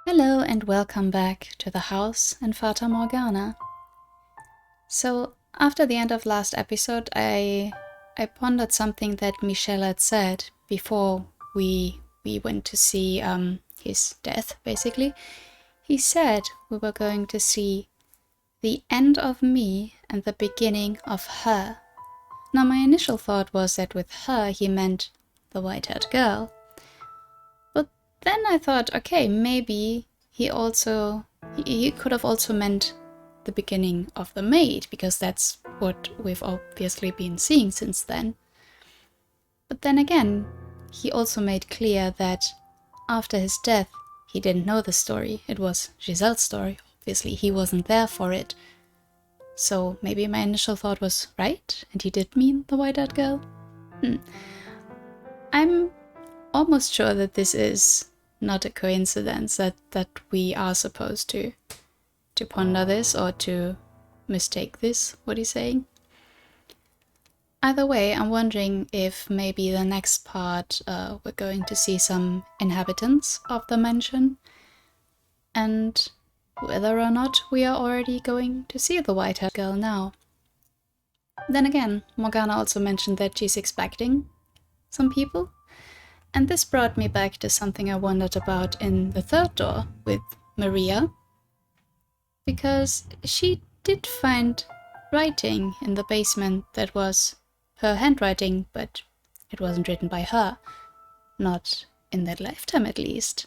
Hello and welcome back to the house in Fata Morgana. So after the end of last episode, I pondered something that Michel had said before we went to see his death, basically. He said we were going to see the end of me and the beginning of her. Now my initial thought was that with her he meant the white-haired girl. But then I thought, okay, maybe he could have also meant the beginning of the maid, because that's what we've obviously been seeing since then. But then again, he also made clear that after his death, he didn't know the story. It was Giselle's story. Obviously, he wasn't there for it. So maybe my initial thought was right, and he did mean the white-haired girl? I'm almost sure that this is not a coincidence, that we are supposed to ponder this or to mistake this, what he's saying. Either way, I'm wondering if maybe the next part we're going to see some inhabitants of the mansion, and whether or not we are already going to see the white-haired girl now. Then again, Morgana also mentioned that she's expecting some people, and this brought me back to something I wondered about in the third door with Maria, because she did find writing in the basement that was her handwriting, but it wasn't written by her. Not in that lifetime, at least.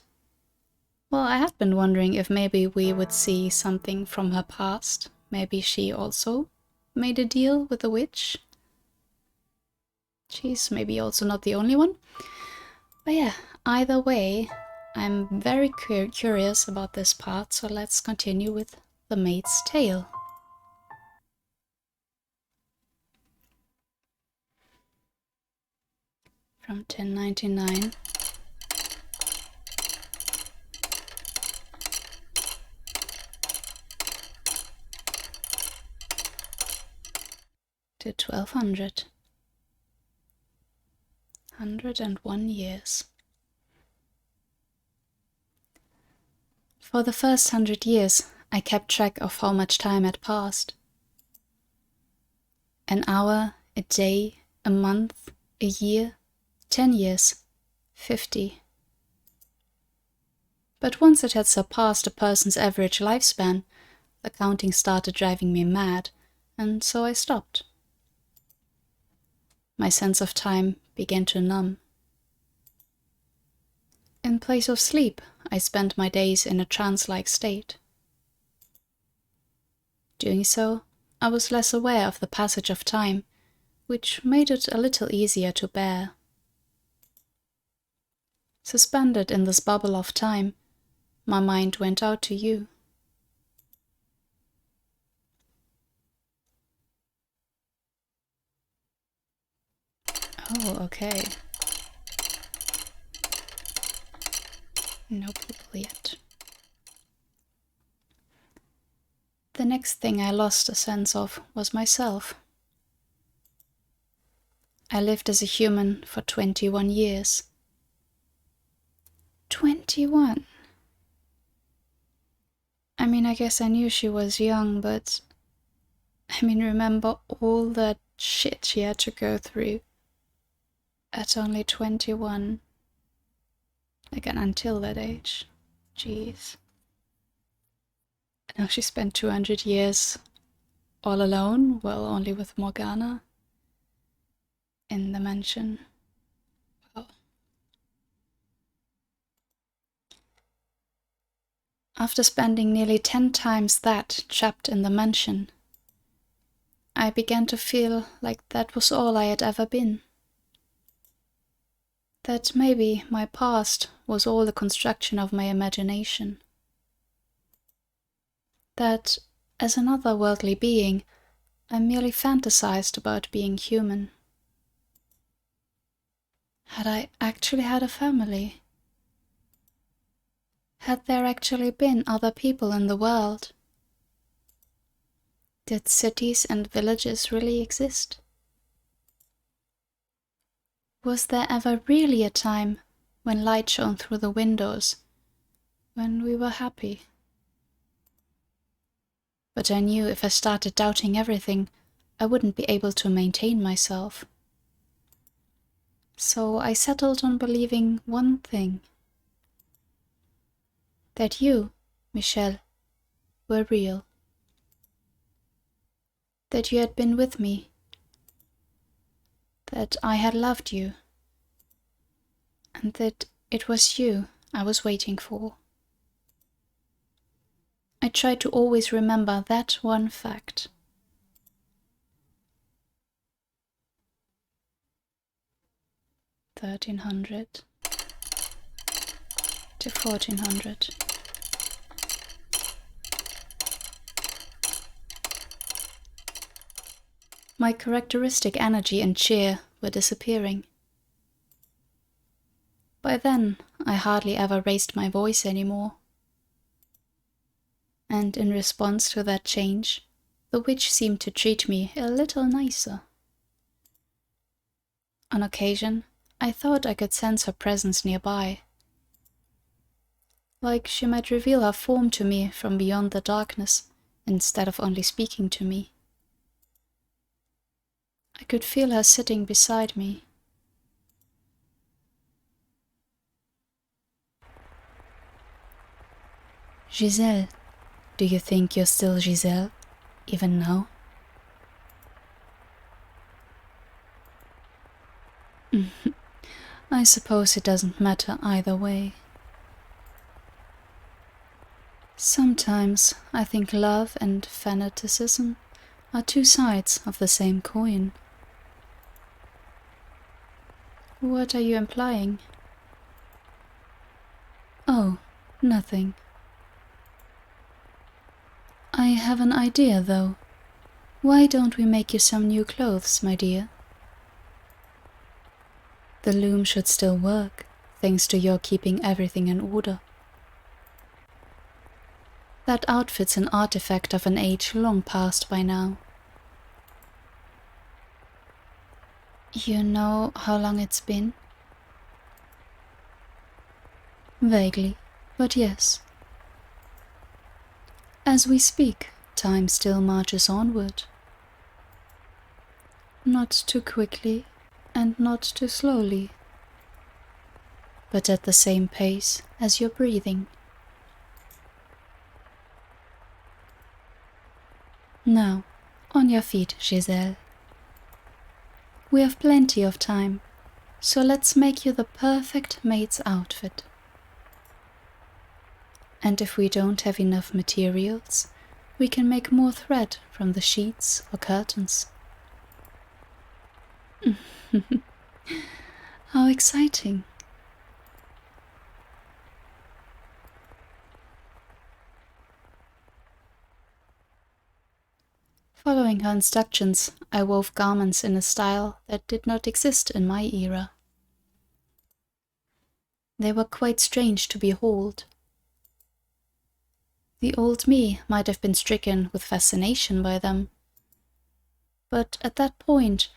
Well, I have been wondering if maybe we would see something from her past. Maybe she also made a deal with the witch. She's maybe also not the only one. But yeah, either way, I'm very curious about this part, so let's continue with The Maid's Tale. From 1099. To 1200. 101 years. For the first 100 years, I kept track of how much time had passed. An hour, a day, a month, a year, 10 years, 50. But once it had surpassed a person's average lifespan, the counting started driving me mad, and so I stopped. My sense of time began to numb. In place of sleep, I spent my days in a trance-like state. Doing so, I was less aware of the passage of time, which made it a little easier to bear. Suspended in this bubble of time, my mind went out to you. Oh, okay. No people yet. The next thing I lost a sense of was myself. I lived as a human for 21 years. 21? I mean, I guess I knew she was young, but remember all that shit she had to go through at only 21. Like, and until that age. Jeez. Now she spent 200 years all alone, well, only with Morgana, in the mansion. Wow. After spending nearly 10 times that trapped in the mansion, I began to feel like that was all I had ever been. That maybe my past was all the construction of my imagination. That, as an otherworldly being, I merely fantasized about being human. Had I actually had a family? Had there actually been other people in the world? Did cities and villages really exist? Was there ever really a time when light shone through the windows, when we were happy. But I knew if I started doubting everything, I wouldn't be able to maintain myself. So I settled on believing one thing. That you, Michelle, were real. That you had been with me. That I had loved you. And that it was you I was waiting for. I tried to always remember that one fact. $1,300 to $1,400. My characteristic energy and cheer were disappearing. By then, I hardly ever raised my voice anymore. And in response to that change, the witch seemed to treat me a little nicer. On occasion, I thought I could sense her presence nearby. Like she might reveal her form to me from beyond the darkness, instead of only speaking to me. I could feel her sitting beside me. Giselle, do you think you're still Giselle, even now? I suppose it doesn't matter either way. Sometimes I think love and fanaticism are two sides of the same coin. What are you implying? Oh, nothing. I have an idea, though. Why don't we make you some new clothes, my dear? The loom should still work, thanks to your keeping everything in order. That outfit's an artifact of an age long past by now. You know how long it's been? Vaguely, but yes. As we speak, time still marches onward. Not too quickly, and not too slowly, but at the same pace as you're breathing. Now, on your feet, Giselle. We have plenty of time, so let's make you the perfect maid's outfit. And if we don't have enough materials, we can make more thread from the sheets or curtains. How exciting! Following her instructions, I wove garments in a style that did not exist in my era. They were quite strange to behold. The old me might have been stricken with fascination by them, but at that point,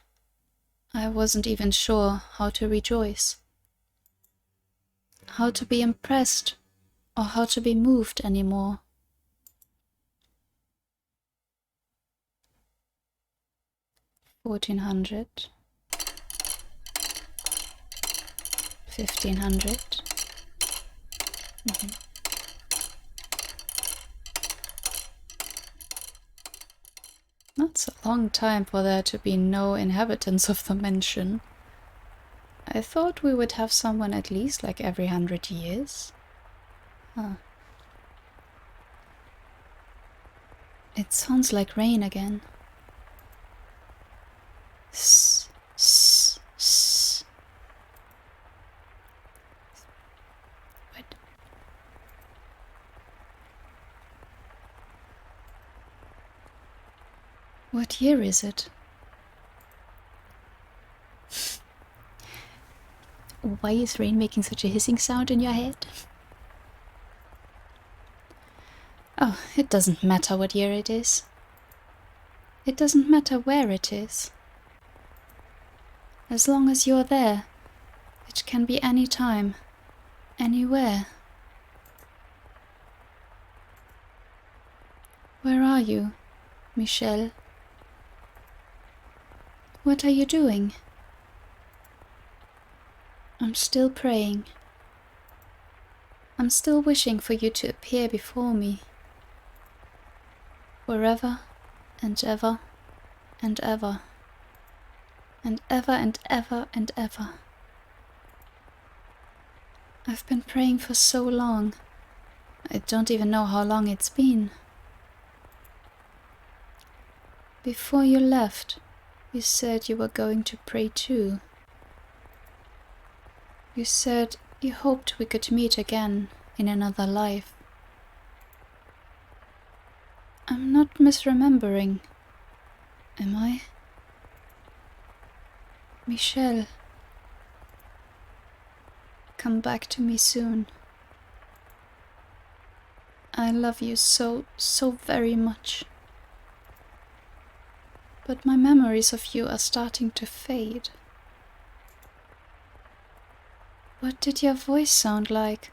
I wasn't even sure how to rejoice, how to be impressed, or how to be moved anymore. $1,400, $1,500. That's a long time for there to be no inhabitants of the mansion. I thought we would have someone at least like every 100 years. Huh. It sounds like rain again. Sss, sss, sss. Wait. What year is it? Why is rain making such a hissing sound in your head? Oh, it doesn't matter what year it is. It doesn't matter where it is. As long as you're there, it can be any time, anywhere. Where are you, Michel? What are you doing? I'm still praying. I'm still wishing for you to appear before me. Forever and ever and ever. And ever and ever and ever. I've been praying for so long. I don't even know how long it's been. Before you left, you said you were going to pray too. You said you hoped we could meet again in another life. I'm not misremembering, am I? Michel, come back to me soon. I love you so very much. But my memories of you are starting to fade. What did your voice sound like?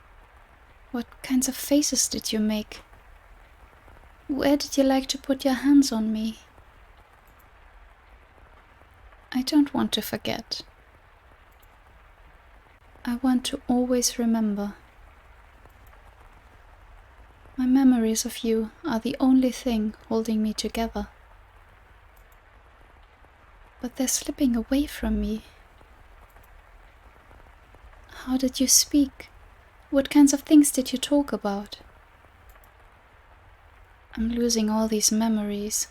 What kinds of faces did you make? Where did you like to put your hands on me? I don't want to forget. I want to always remember. My memories of you are the only thing holding me together. But they're slipping away from me. How did you speak? What kinds of things did you talk about? I'm losing all these memories.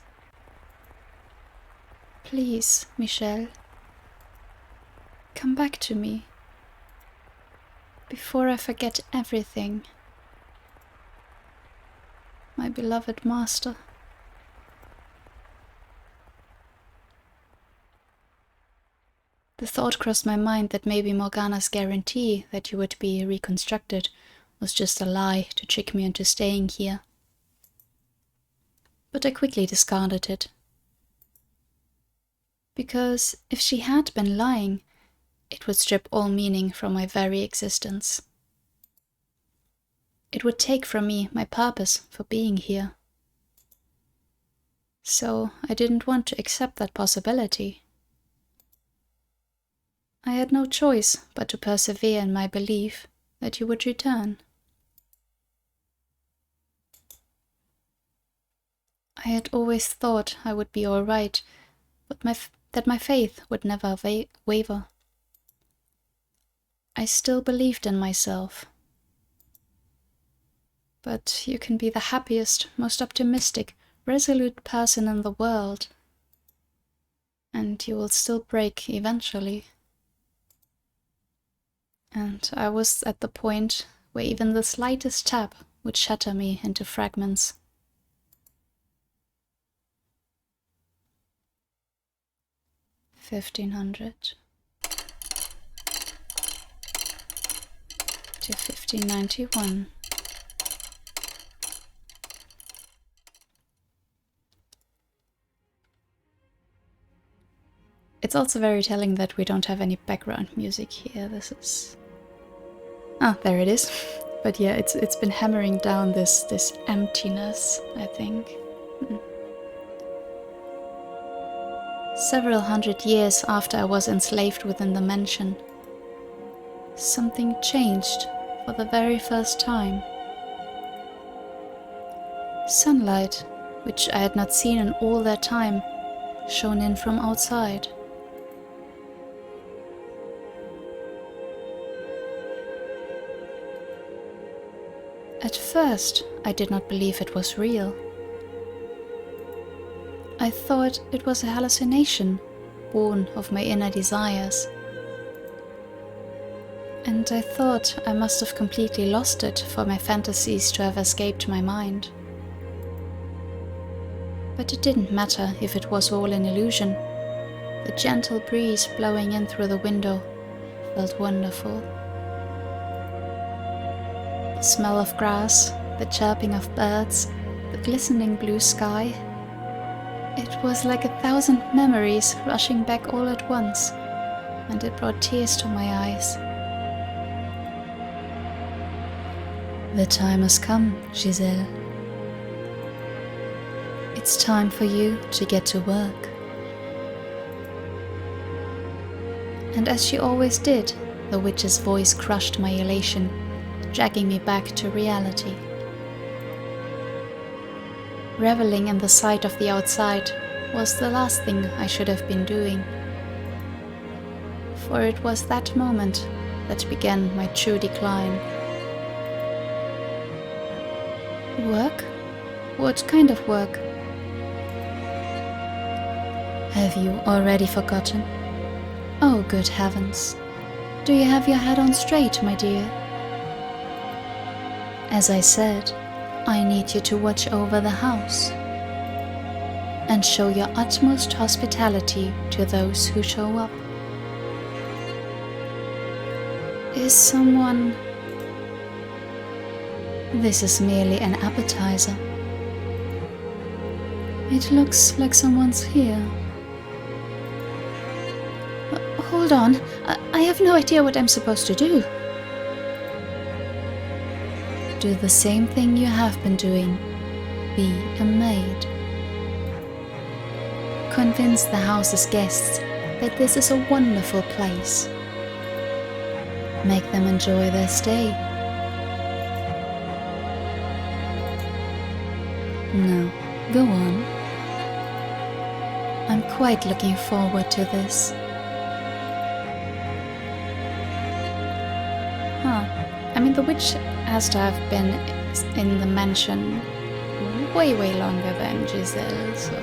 Please, Michel, come back to me before I forget everything. My beloved master. The thought crossed my mind that maybe Morgana's guarantee that you would be reconstructed was just a lie to trick me into staying here. But I quickly discarded it. Because if she had been lying, it would strip all meaning from my very existence. It would take from me my purpose for being here. So I didn't want to accept that possibility. I had no choice but to persevere in my belief that you would return. I had always thought I would be all right, but that my faith would never waver. I still believed in myself. But you can be the happiest, most optimistic, resolute person in the world, and you will still break eventually. And I was at the point where even the slightest tap would shatter me into fragments. $1,500 to 1591. It's also very telling that we don't have any background music here. This is... Ah, there it is. But yeah, it's been hammering down this emptiness, I think. Several hundred years after I was enslaved within the mansion, something changed for the very first time. Sunlight, which I had not seen in all that time, shone in from outside. At first, I did not believe it was real. I thought it was a hallucination, born of my inner desires. And I thought I must have completely lost it for my fantasies to have escaped my mind. But it didn't matter if it was all an illusion. The gentle breeze blowing in through the window felt wonderful. The smell of grass, the chirping of birds, the glistening blue sky. It was like 1,000 memories rushing back all at once, and it brought tears to my eyes. The time has come, Giselle. It's time for you to get to work. And as she always did, the witch's voice crushed my elation, dragging me back to reality. Reveling in the sight of the outside was the last thing I should have been doing. For it was that moment that began my true decline. Work? What kind of work? Have you already forgotten? Oh, good heavens. Do you have your head on straight, my dear? As I said, I need you to watch over the house and show your utmost hospitality to those who show up. Is someone... This is merely an appetizer. It looks like someone's here. Hold on, I have no idea what I'm supposed to do. Do the same thing you have been doing. Be a maid. Convince the house's guests that this is a wonderful place. Make them enjoy their stay. Now, go on. I'm quite looking forward to this. I mean, the witch has to have been in the mansion way longer than Giselle, so...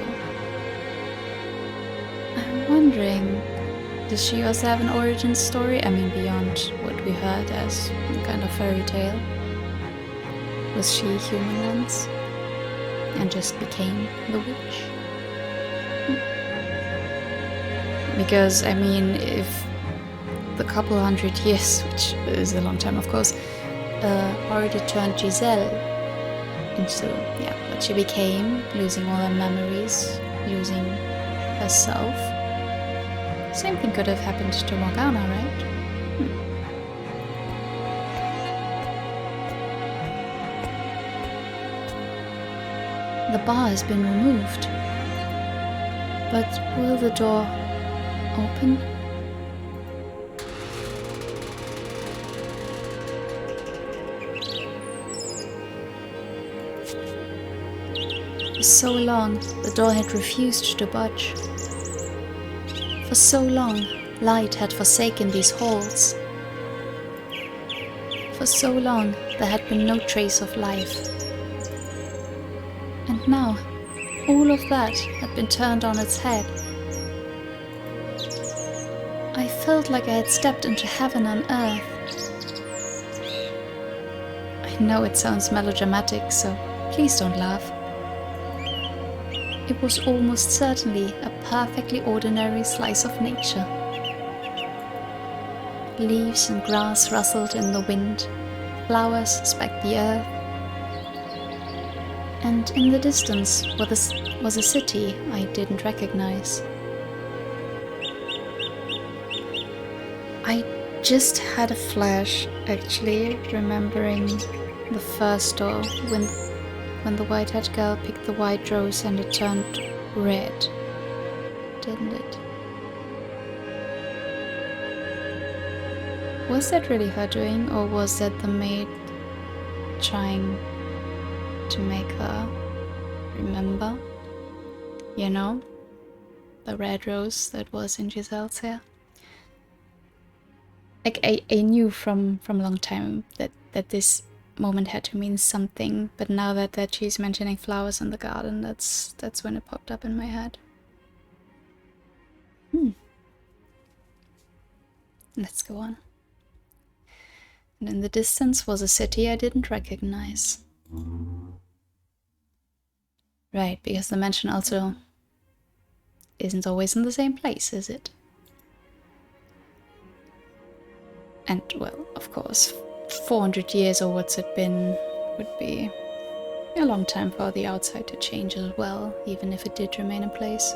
I'm wondering, does she also have an origin story? I mean, beyond what we heard as some kind of fairy tale? Was she human once? And just became the witch? Because, I mean, if the couple hundred years, which is a long time of course, already turned Giselle into, what she became, losing all her memories, losing herself. Same thing could have happened to Morgana, right? The bar has been removed. But will the door open? For so long, the door had refused to budge. For so long, light had forsaken these halls. For so long, there had been no trace of life. And now, all of that had been turned on its head. I felt like I had stepped into heaven on earth. I know it sounds melodramatic, so please don't laugh. It was almost certainly a perfectly ordinary slice of nature. Leaves and grass rustled in the wind, flowers specked the earth, and in the distance was a city I didn't recognize. I just had a flash, actually, remembering the first door when the white-haired girl picked the white rose and it turned red, didn't it? Was that really her doing, or was that the maid trying to make her remember? You know, the red rose that was in Giselle's hair. Like, I knew from a long time that this moment had to mean something, but now that she's mentioning flowers in the garden, that's when it popped up in my head. Let's go on. And in the distance was a city I didn't recognize. Right, because the mansion also isn't always in the same place, is it? And, well, of course, 400 years or what's it been would be a long time for the outside to change as well, even if it did remain in place.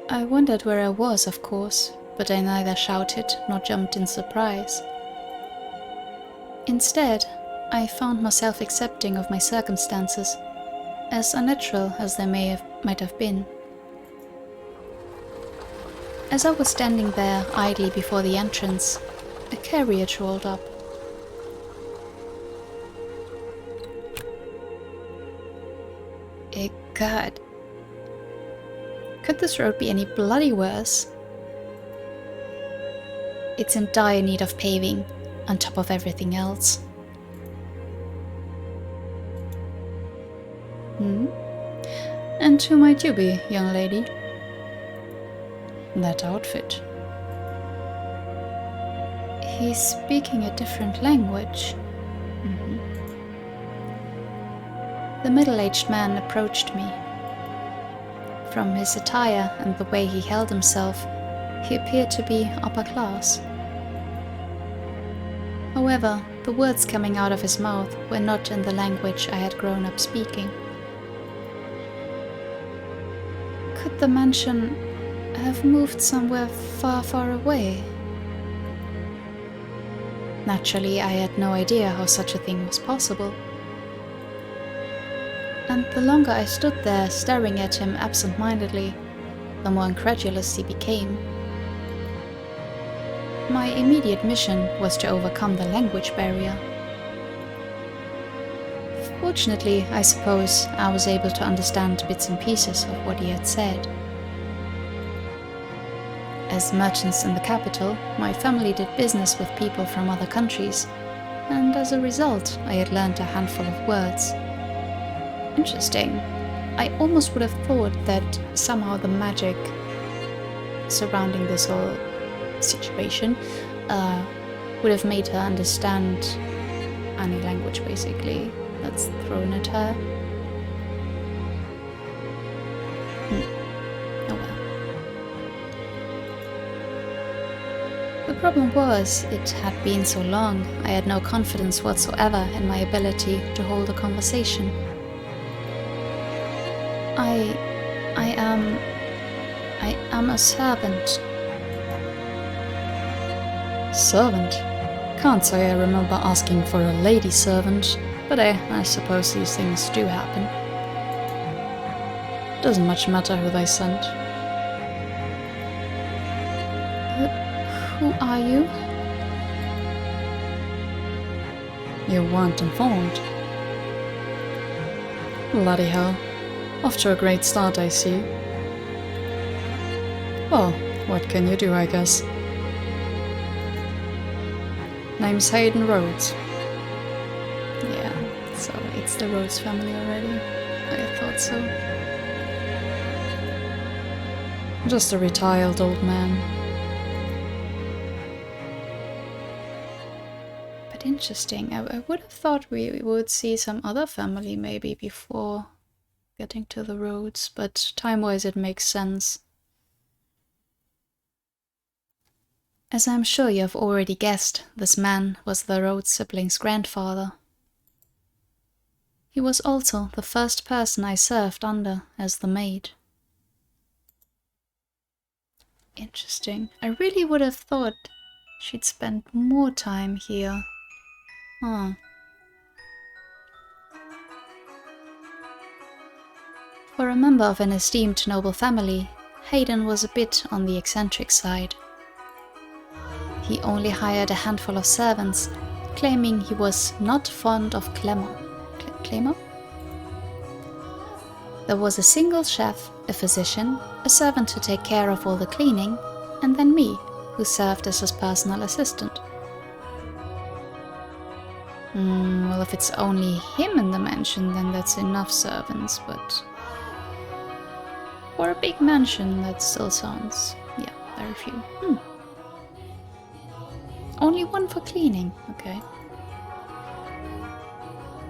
I wondered where I was, of course, but I neither shouted nor jumped in surprise. Instead, I found myself accepting of my circumstances, as unnatural as they might have been. As I was standing there idly before the entrance, a carriage rolled up. God. Could this road be any bloody worse? It's in dire need of paving, on top of everything else. And who might you be, young lady? That outfit. He's speaking a different language. The middle-aged man approached me. From his attire and the way he held himself, he appeared to be upper class. However, the words coming out of his mouth were not in the language I had grown up speaking. Could the mansion have moved somewhere far, far away? Naturally, I had no idea how such a thing was possible. And the longer I stood there staring at him absent-mindedly, the more incredulous he became. My immediate mission was to overcome the language barrier. Fortunately, I suppose, I was able to understand bits and pieces of what he had said. As merchants in the capital, my family did business with people from other countries, and as a result, I had learned a handful of words. Interesting. I almost would have thought that somehow the magic surrounding this whole situation would have made her understand any language, basically, that's thrown at her. Oh well. The problem was, it had been so long, I had no confidence whatsoever in my ability to hold a conversation. I am a servant. Servant? Can't say I remember asking for a lady servant, but I suppose these things do happen. Doesn't much matter who they sent. Who are you? You weren't informed. Bloody hell. Off to a great start, I see. Well, what can you do, I guess? Name's Hayden Rhodes. Yeah, so it's the Rhodes family already. I thought so. Just a retired old man. But interesting, I would have thought we would see some other family maybe before getting to the Rhodes, but time-wise it makes sense. As I'm sure you have already guessed, this man was the Rhodes siblings' grandfather. He was also the first person I served under as the maid. Interesting. I really would have thought she'd spend more time here. Huh. For a member of an esteemed noble family, Hayden was a bit on the eccentric side. He only hired a handful of servants, claiming he was not fond of glamour. Glamour? There was a single chef, a physician, a servant to take care of all the cleaning, and then me, who served as his personal assistant. Well, if it's only him in the mansion, then that's enough servants, but for a big mansion, that still sounds, yeah, very few. Only one for cleaning, okay.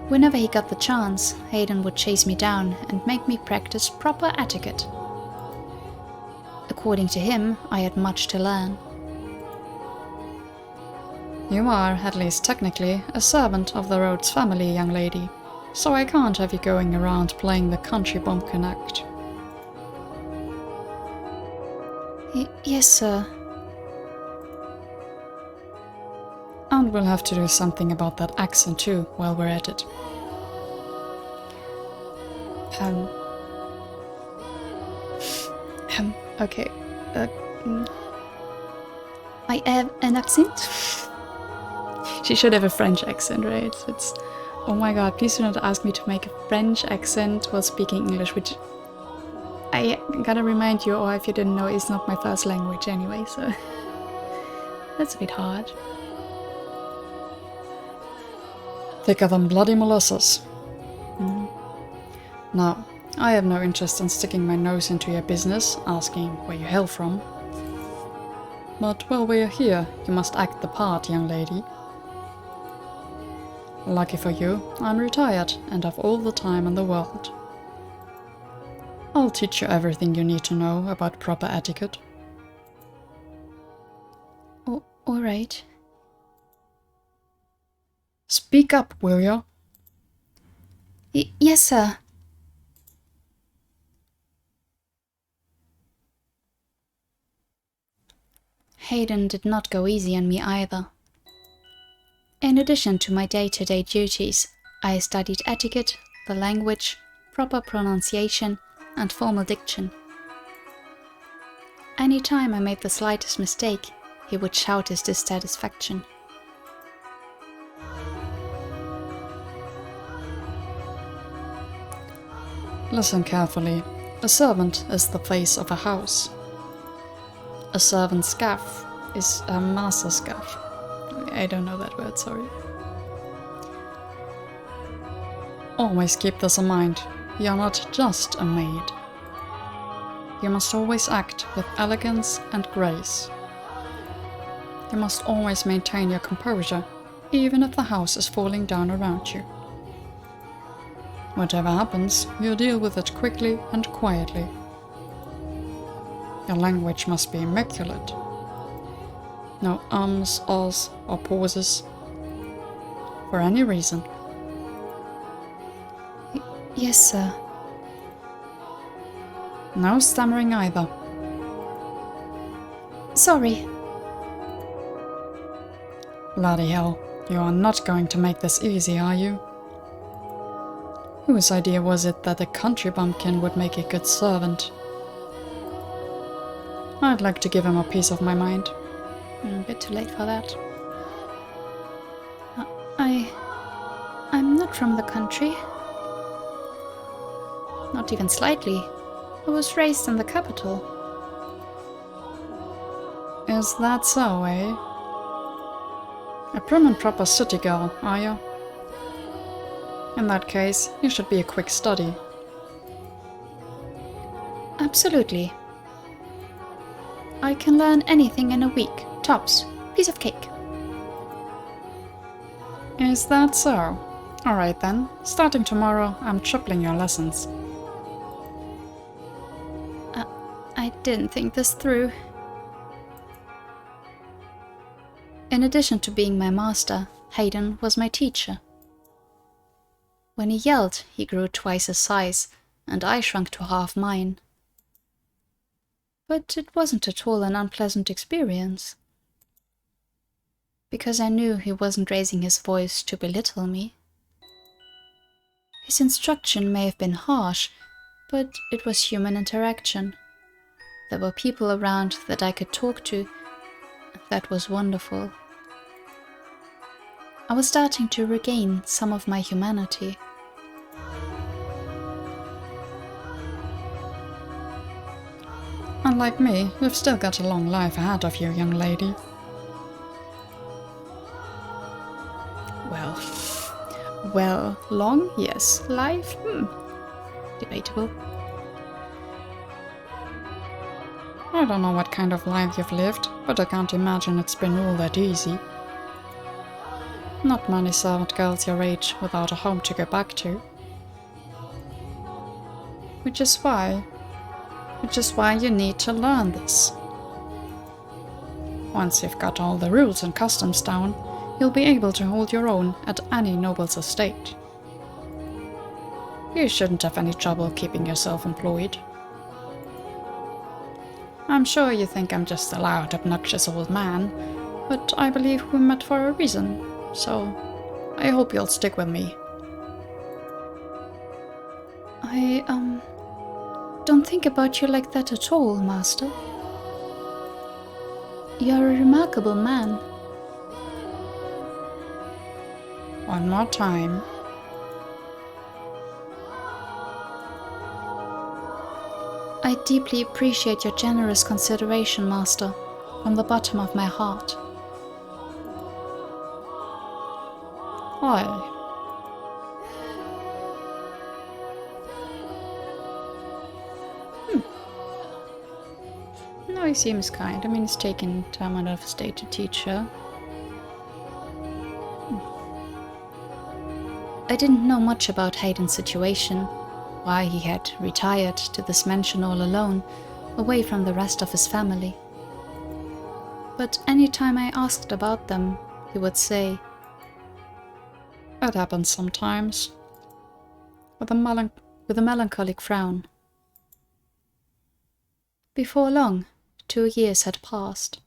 Whenever he got the chance, Hayden would chase me down and make me practice proper etiquette. According to him, I had much to learn. You are, at least technically, a servant of the Rhodes family, young lady, so I can't have you going around playing the country bumpkin act. Yes, sir. And we'll have to do something about that accent too, while we're at it. Okay. I have an accent? She should have a French accent, right? It's... Oh my god, please do not ask me to make a French accent while speaking English, which... I gotta remind you, or if you didn't know, is not my first language anyway, so... That's a bit hard. Thicker than bloody molasses. Now, I have no interest in sticking my nose into your business, asking where you hail from. But while we are here, you must act the part, young lady. Lucky for you, I'm retired and have all the time in the world. I'll teach you everything you need to know about proper etiquette. Oh, alright. Speak up, will you? Yes, sir. Hayden did not go easy on me either. In addition to my day-to-day duties, I studied etiquette, the language, proper pronunciation, and formal diction. Any time I made the slightest mistake, he would shout his dissatisfaction. Listen carefully. A servant is the face of a house. A servant's gaff is a master's gaff. I don't know that word, sorry. Always keep this in mind. You're not just a maid. You must always act with elegance and grace. You must always maintain your composure, even if the house is falling down around you. Whatever happens, you deal with it quickly and quietly. Your language must be immaculate. No ums, ahs, or pauses. For any reason. Yes, sir. No stammering either. Sorry. Bloody hell, you are not going to make this easy, are you? Whose idea was it that a country bumpkin would make a good servant? I'd like to give him a piece of my mind. A bit too late for that. I'm not from the country. Not even slightly. I was raised in the capital. Is that so, eh? A prim and proper city girl, are you? In that case, you should be a quick study. Absolutely. I can learn anything in a week, tops. Piece of cake. Is that so? Alright then, starting tomorrow, I'm tripling your lessons. I didn't think this through. In addition to being my master, Hayden was my teacher. When he yelled, he grew twice his size, and I shrunk to half mine. But it wasn't at all an unpleasant experience. Because I knew he wasn't raising his voice to belittle me. His instruction may have been harsh, but it was human interaction. There were people around that I could talk to. That was wonderful. I was starting to regain some of my humanity. Unlike me, you've still got a long life ahead of you, young lady. Well, long, yes. Life, debatable. I don't know what kind of life you've lived, but I can't imagine it's been all that easy. Not many servant girls your age without a home to go back to. Which is why you need to learn this. Once you've got all the rules and customs down, you'll be able to hold your own at any noble's estate. You shouldn't have any trouble keeping yourself employed. I'm sure you think I'm just a loud, obnoxious old man, But I believe we met for a reason, so I hope you'll stick with me. I, don't think about you like that at all, Master. You're a remarkable man. One more time. I deeply appreciate your generous consideration, Master, from the bottom of my heart. Hi. No, he seems kind. I mean, he's taken time out of his day to teach her. I didn't know much about Hayden's situation, why he had retired to this mansion all alone, away from the rest of his family. But any time I asked about them, he would say, That happens sometimes. with a melancholic frown. Before long, 2 years had passed.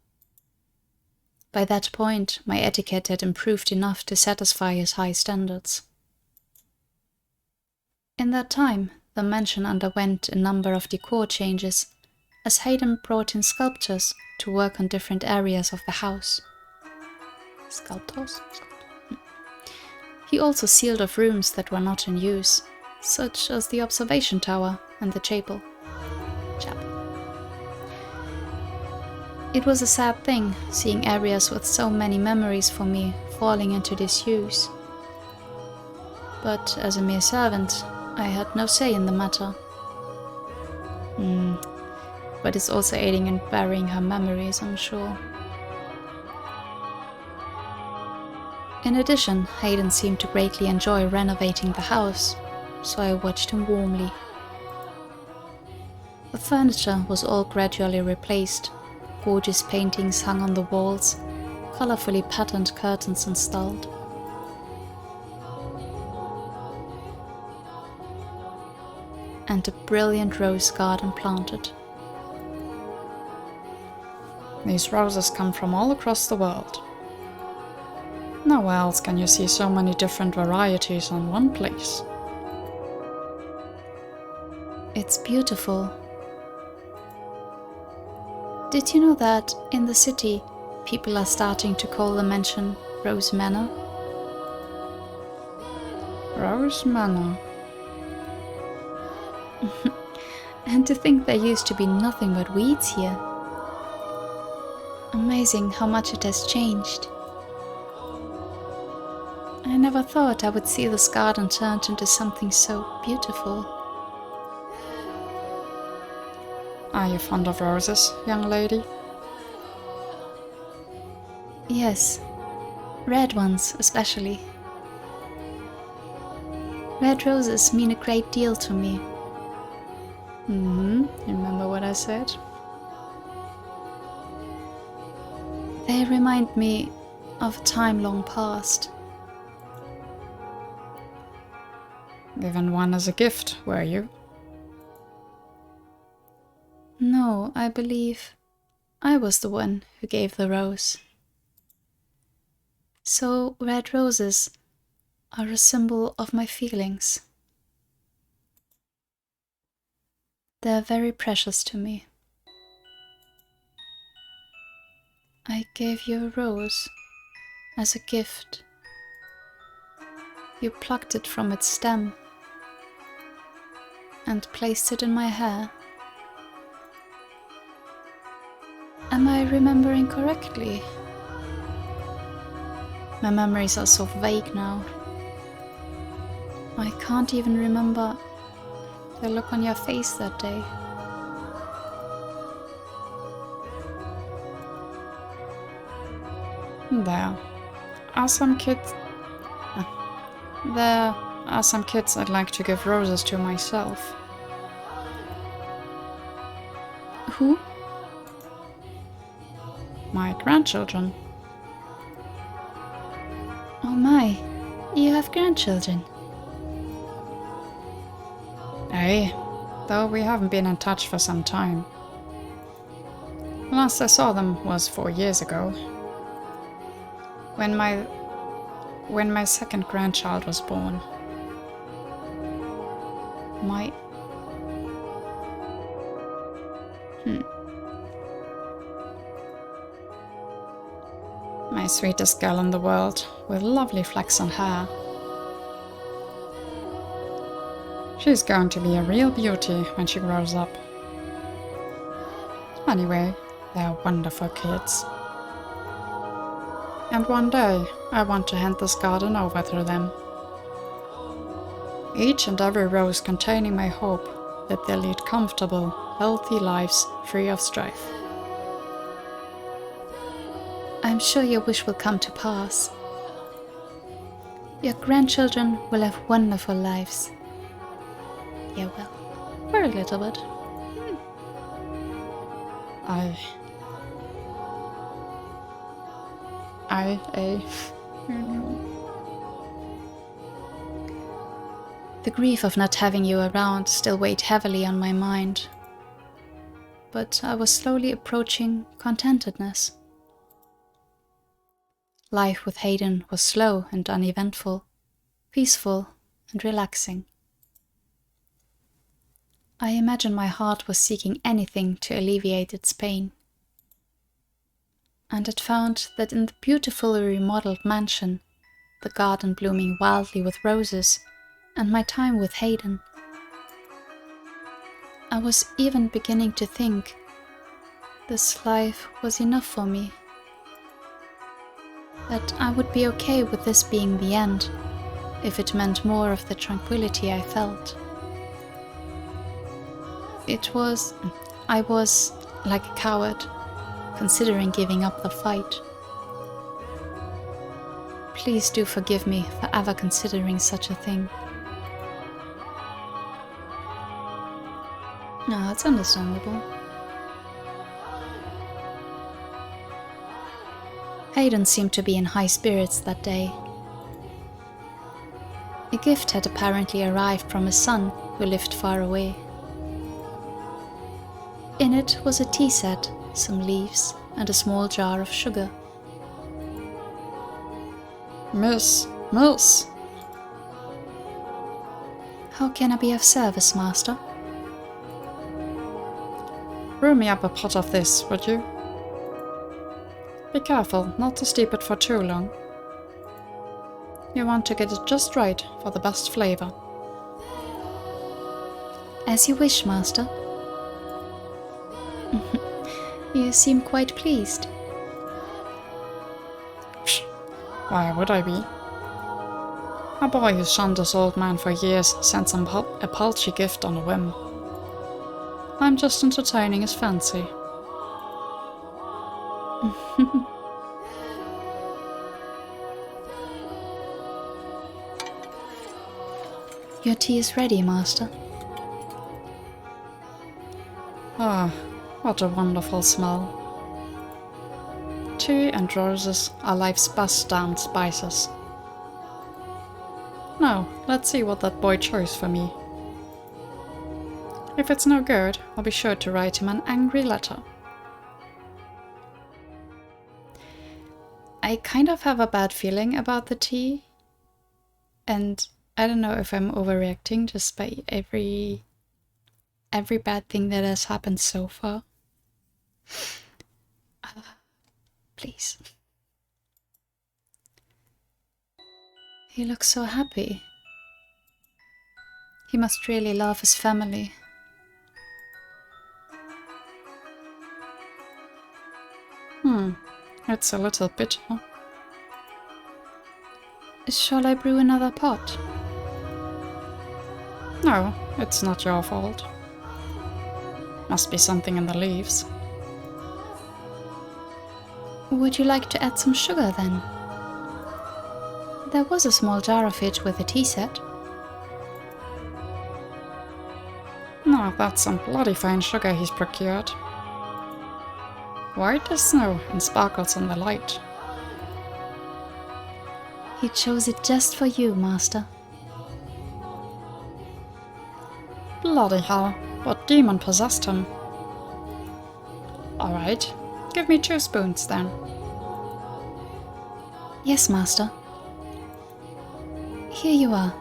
By that point, my etiquette had improved enough to satisfy his high standards. In that time, the mansion underwent a number of decor changes, as Hayden brought in sculptors to work on different areas of the house. Sculptors? He also sealed off rooms that were not in use, such as the observation tower and the chapel. It was a sad thing, seeing areas with so many memories for me falling into disuse. But as a mere servant, I had no say in the matter. But it's also aiding and burying her memories, I'm sure. In addition, Hayden seemed to greatly enjoy renovating the house, so I watched him warmly. The furniture was all gradually replaced, gorgeous paintings hung on the walls, colorfully patterned curtains installed. And a brilliant rose garden planted. These roses come from all across the world. Nowhere else can you see so many different varieties in one place. It's beautiful. Did you know that in the city, people are starting to call the mansion Rose Manor? Rose Manor. And to think there used to be nothing but weeds here. Amazing how much it has changed. I never thought I would see this garden turned into something so beautiful. Are you fond of roses, young lady? Yes, red ones especially. Red roses mean a great deal to me. You remember what I said? They remind me of a time long past. Given one as a gift, were you? No, I believe I was the one who gave the rose. So red roses are a symbol of my feelings. They're very precious to me. I gave you a rose as a gift. You plucked it from its stem and placed it in my hair. Am I remembering correctly? My memories are so vague now. I can't even remember the look on your face that day. There are some kids I'd like to give roses to myself. Who? My grandchildren. Oh my, you have grandchildren. Aye, though we haven't been in touch for some time. Last I saw them was 4 years ago. when my second grandchild was born. My sweetest girl in the world, with lovely flaxen hair. She's going to be a real beauty when she grows up. Anyway, they're wonderful kids. And one day, I want to hand this garden over to them. Each and every rose containing my hope that they'll lead comfortable, healthy lives free of strife. I'm sure your wish will come to pass. Your grandchildren will have wonderful lives. Yeah, well, for a little bit. The grief of not having you around still weighed heavily on my mind, but I was slowly approaching contentedness. Life with Hayden was slow and uneventful, peaceful and relaxing. I imagine my heart was seeking anything to alleviate its pain, and it found that in the beautifully remodeled mansion, the garden blooming wildly with roses, and my time with Hayden, I was even beginning to think this life was enough for me, that I would be okay with this being the end, if it meant more of the tranquility I felt. I was, like a coward, considering giving up the fight. Please do forgive me for ever considering such a thing. No, it's understandable. Hayden seemed to be in high spirits that day. A gift had apparently arrived from his son, who lived far away. In it was a tea set, some leaves, and a small jar of sugar. Miss! How can I be of service, Master? Brew me up a pot of this, would you? Be careful not to steep it for too long. You want to get it just right for the best flavor. As you wish, Master. You seem quite pleased. Why would I be? A boy who shunned this old man for years sends him a paltry gift on a whim. I'm just entertaining his fancy. Your tea is ready, Master. Ah, what a wonderful smell. Tea and roses are life's best damned spices. Now, let's see what that boy chose for me. If it's no good, I'll be sure to write him an angry letter. I kind of have a bad feeling about the tea. And I don't know if I'm overreacting just by every bad thing that has happened so far. Please. He looks so happy. He must really love his family. It's a little bitter. Shall I brew another pot? No, it's not your fault. Must be something in the leaves. Would you like to add some sugar then? There was a small jar of it with a tea set. No, that's some bloody fine sugar he's procured. White as snow and sparkles in the light. He chose it just for you, Master. Bloody hell, what demon possessed him? Alright, give me 2 spoons then. Yes, master. Here you are.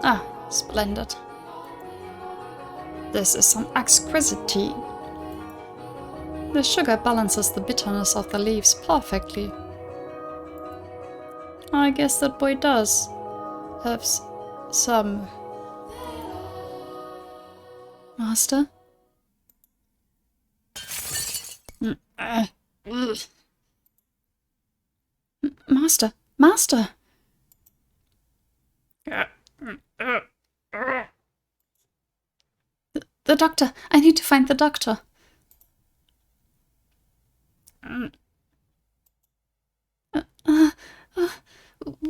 Ah, splendid. This is some exquisite tea. The sugar balances the bitterness of the leaves perfectly. I guess that boy does have some... Master? Master! Master! The doctor! I need to find the doctor!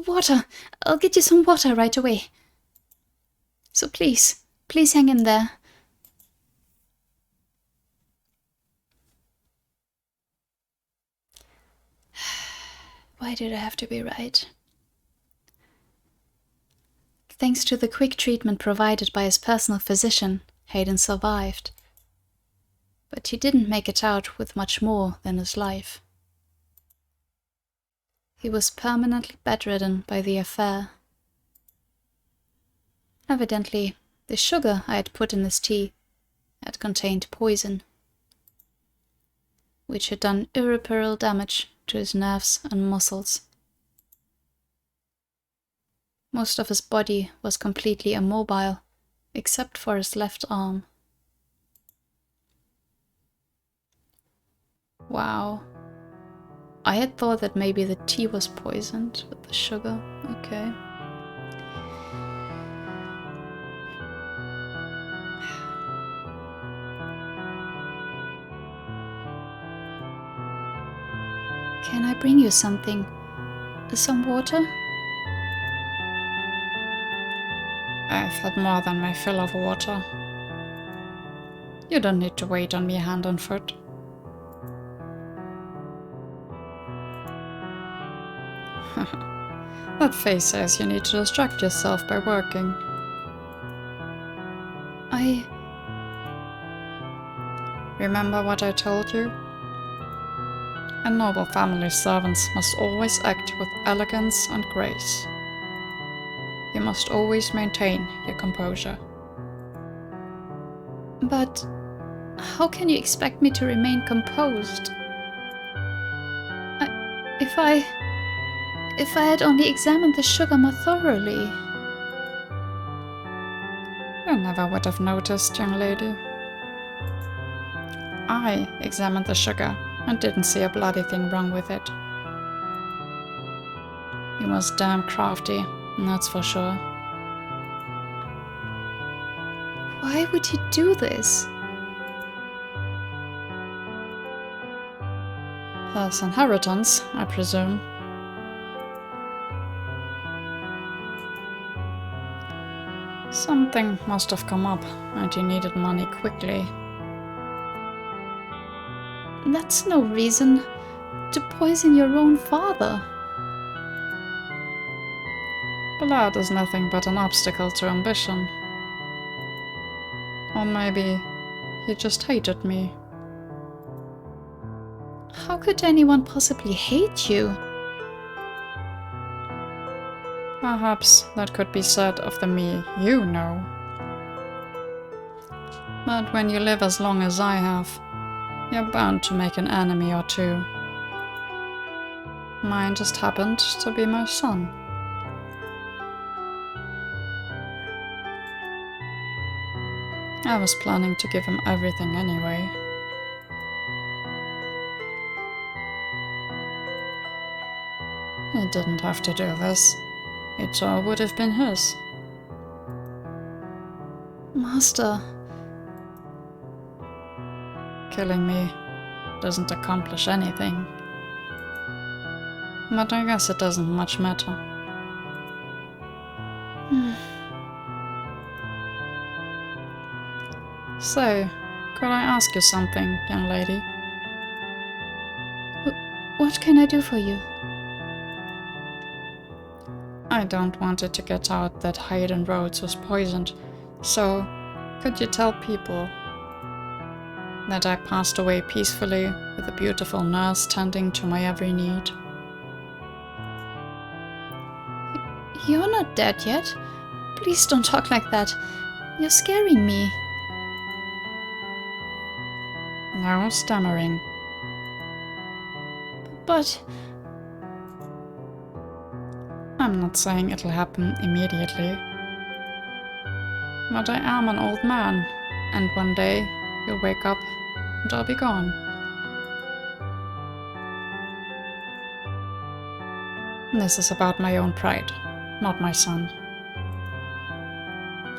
Water! I'll get you some water right away. So please hang in there. Why did I have to be right? Thanks to the quick treatment provided by his personal physician, Hayden survived. But he didn't make it out with much more than his life. He was permanently bedridden by the affair. Evidently, the sugar I had put in his tea had contained poison, which had done irreparable damage to his nerves and muscles. Most of his body was completely immobile, except for his left arm. Wow. I had thought that maybe the tea was poisoned with the sugar. Okay. Can I bring you something? Some water? I've had more than my fill of water. You don't need to wait on me hand and foot. That face says you need to distract yourself by working. Remember what I told you? A noble family's servants must always act with elegance and grace. You must always maintain your composure. But how can you expect me to remain composed? If I had only examined the sugar more thoroughly. You never would have noticed, young lady. I examined the sugar and didn't see a bloody thing wrong with it. He was damn crafty, that's for sure. Why would he do this? His inheritance, I presume. Something must have come up, and he needed money quickly. That's no reason to poison your own father. Blood is nothing but an obstacle to ambition. Or maybe he just hated me. How could anyone possibly hate you? Perhaps that could be said of the me you know. But when you live as long as I have, you're bound to make an enemy or two. Mine just happened to be my son. I was planning to give him everything anyway. He didn't have to do this. It all would have been his. Master. Killing me doesn't accomplish anything. But I guess it doesn't much matter. So, could I ask you something, young lady? What can I do for you? I don't want it to get out that Hayden Rhodes was poisoned, so could you tell people that I passed away peacefully with a beautiful nurse tending to my every need. You're not dead yet. Please don't talk like that. You're scaring me. No stammering. But I'm not saying it'll happen immediately. But I am an old man, and one day you'll wake up and I'll be gone. This is about my own pride, not my son.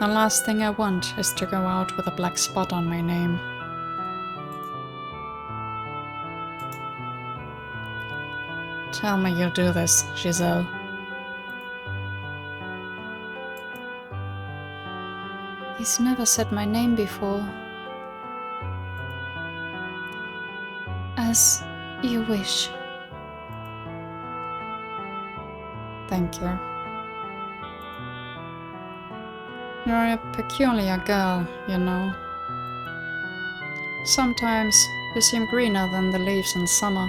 The last thing I want is to go out with a black spot on my name. Tell me you'll do this, Giselle. he's never said my name before. As you wish. Thank you. You're a peculiar girl, you know. Sometimes you seem greener than the leaves in summer,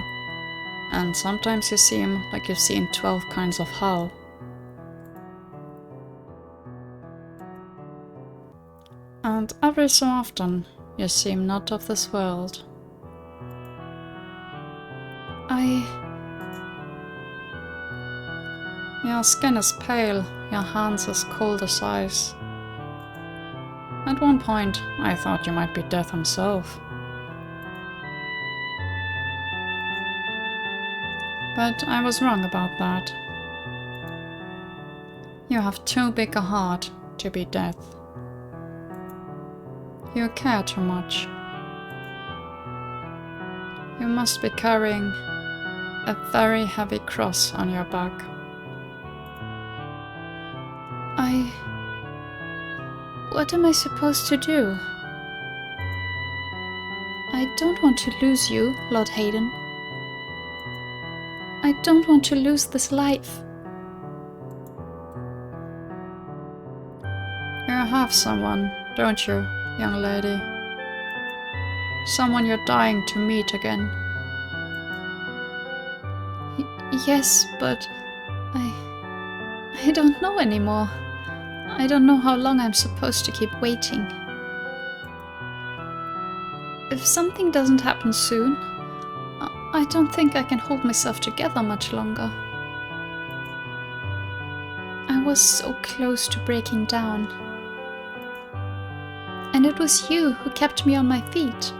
and sometimes you seem like you've seen 12 kinds of hell. And every so often, you seem not of this world. Your skin is pale, your hands as cold as ice. At one point, I thought you might be death himself. But I was wrong about that. You have too big a heart to be death. You care too much. You must be carrying a very heavy cross on your back. What am I supposed to do? I don't want to lose you, Lord Hayden. I don't want to lose this life. You have someone, don't you, young lady? Someone you're dying to meet again. Yes, but I don't know anymore. I don't know how long I'm supposed to keep waiting. If something doesn't happen soon, I don't think I can hold myself together much longer. I was so close to breaking down. And it was you who kept me on my feet.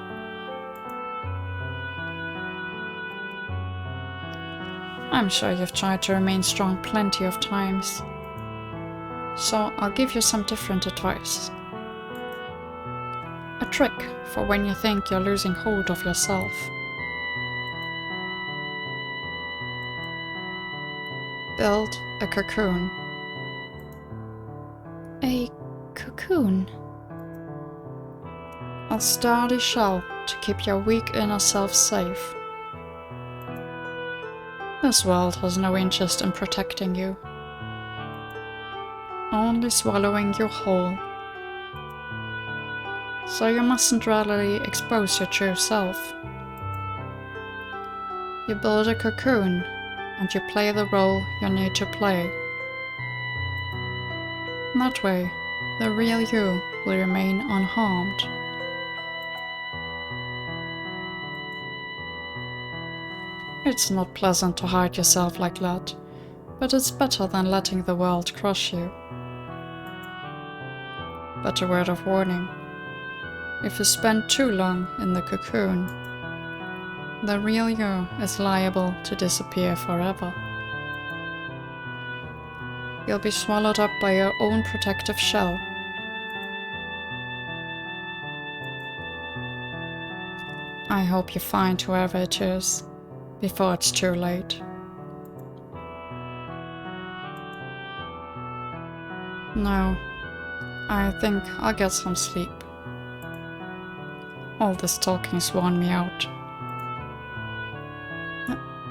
I'm sure you've tried to remain strong plenty of times. So I'll give you some different advice. A trick for when you think you're losing hold of yourself. Build a cocoon. A cocoon? A sturdy shell to keep your weak inner self safe. This world has no interest in protecting you, only swallowing you whole. So you mustn't readily expose your true self. You build a cocoon, and you play the role you need to play. That way, the real you will remain unharmed. It's not pleasant to hide yourself like that, but it's better than letting the world crush you. But a word of warning: if you spend too long in the cocoon, the real you is liable to disappear forever. You'll be swallowed up by your own protective shell. I hope you find whoever it is before it's too late. No, I think I'll get some sleep. All this talking's worn me out.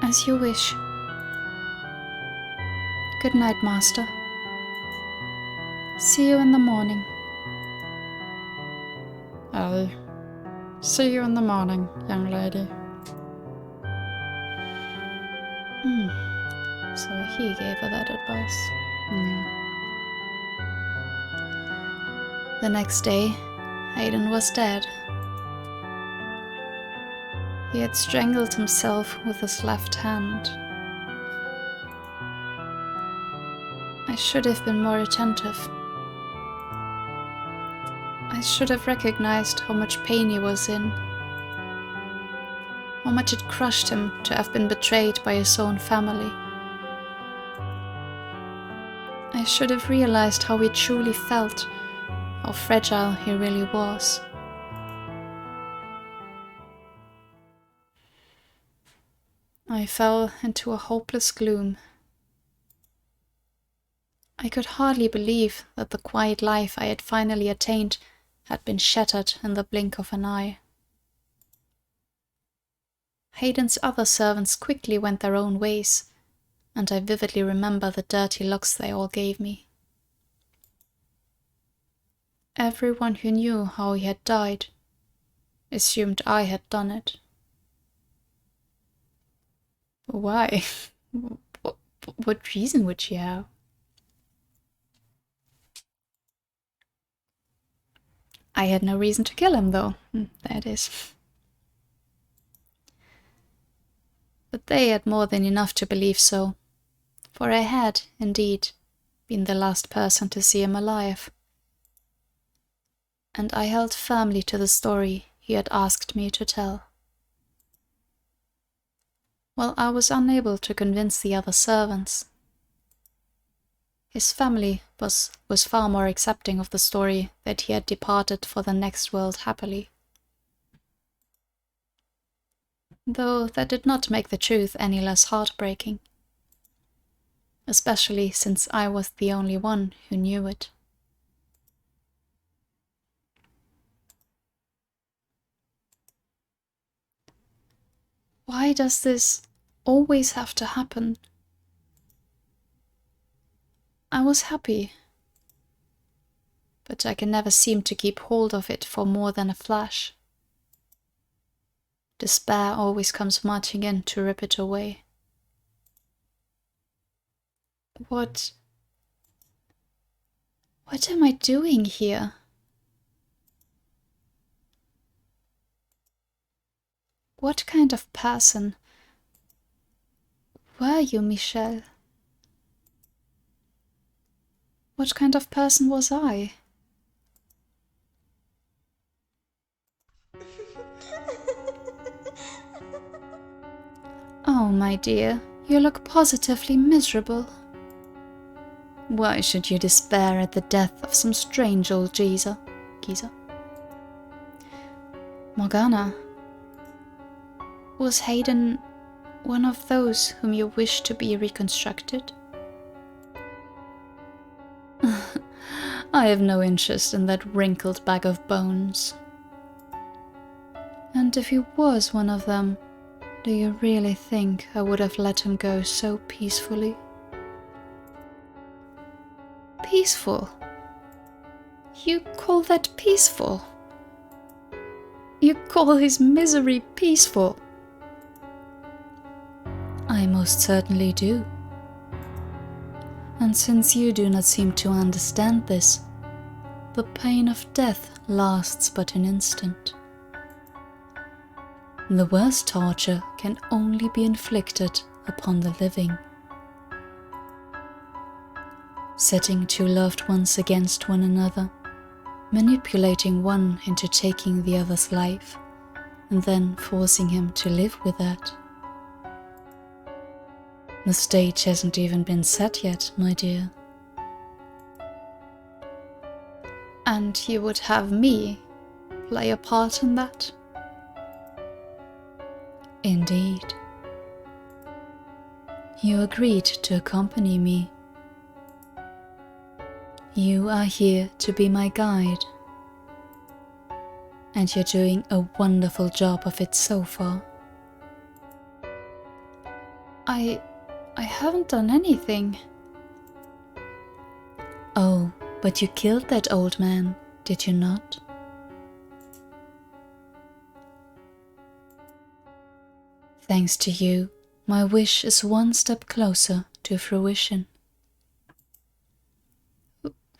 As you wish. Good night, Master. See you in the morning. Aye. See you in the morning, young lady. So he gave her that advice. Yeah. The next day, Hayden was dead. He had strangled himself with his left hand. I should have been more attentive. I should have recognized how much pain he was in. How much it crushed him to have been betrayed by his own family. I should have realized how he truly felt, how fragile he really was. I fell into a hopeless gloom. I could hardly believe that the quiet life I had finally attained had been shattered in the blink of an eye. Hayden's other servants quickly went their own ways, and I vividly remember the dirty looks they all gave me. Everyone who knew how he had died assumed I had done it. Why? What reason would she have? I had no reason to kill him, though. There it is. But they had more than enough to believe so, for I had, indeed, been the last person to see him alive. And I held firmly to the story he had asked me to tell. Well, I was unable to convince the other servants. His family was far more accepting of the story that he had departed for the next world happily. Though that did not make the truth any less heartbreaking, especially since I was the only one who knew it. Why does this always have to happen? I was happy, but I can never seem to keep hold of it for more than a flash. Despair always comes marching in to rip it away. What am I doing here? What kind of person were you, Michelle? What kind of person was I? Oh, my dear, you look positively miserable. Why should you despair at the death of some strange old geezer? Morgana, was Hayden one of those whom you wish to be reconstructed? I have no interest in that wrinkled bag of bones. And if he was one of them, do you really think I would have let him go so peacefully? Peaceful? You call that peaceful? You call his misery peaceful? I most certainly do. And since you do not seem to understand this, the pain of death lasts but an instant. The worst torture can only be inflicted upon the living. Setting two loved ones against one another, manipulating one into taking the other's life, and then forcing him to live with that. The stage hasn't even been set yet, my dear. And you would have me play a part in that? Indeed. You agreed to accompany me. You are here to be my guide. And you're doing a wonderful job of it so far. I haven't done anything. Oh, but you killed that old man, did you not? Thanks to you, my wish is one step closer to fruition.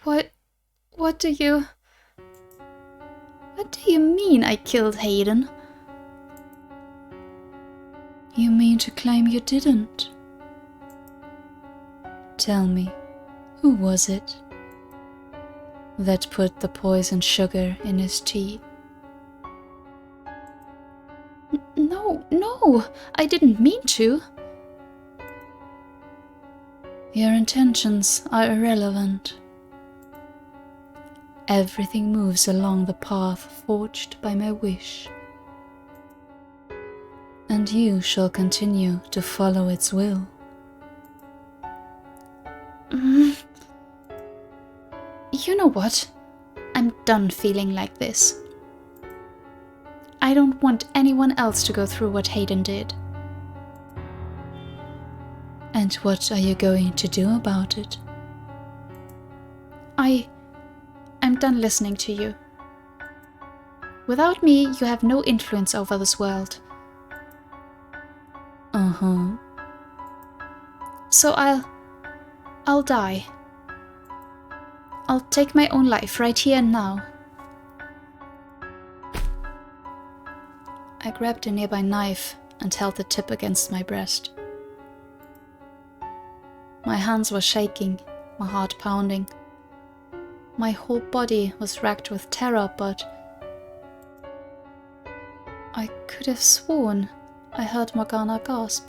What do you mean I killed Hayden? You mean to claim you didn't? Tell me, who was it that put the poison sugar in his tea? No, I didn't mean to. Your intentions are irrelevant. Everything moves along the path forged by my wish, and you shall continue to follow its will. You know what? I'm done feeling like this. I don't want anyone else to go through what Hayden did. And what are you going to do about it? I'm done listening to you. Without me, you have no influence over this world. Uh-huh. So I'll die. I'll take my own life right here and now. I grabbed a nearby knife and held the tip against my breast. My hands were shaking, my heart pounding. My whole body was racked with terror, but I could have sworn I heard Morgana gasp.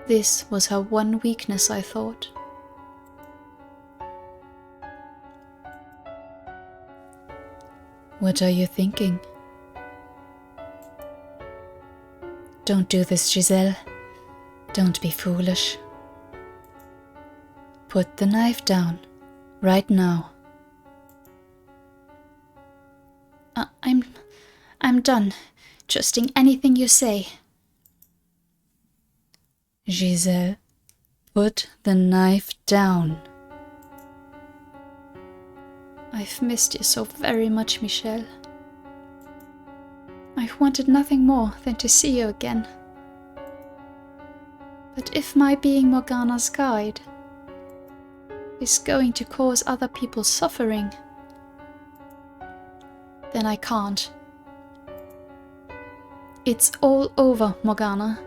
This was her one weakness, I thought. What are you thinking? Don't do this, Giselle. Don't be foolish. Put the knife down, right now. I'm done, trusting anything you say. Giselle, put the knife down. I've missed you so very much, Michelle. I wanted nothing more than to see you again. But if my being Morgana's guide is going to cause other people suffering, then I can't. It's all over, Morgana.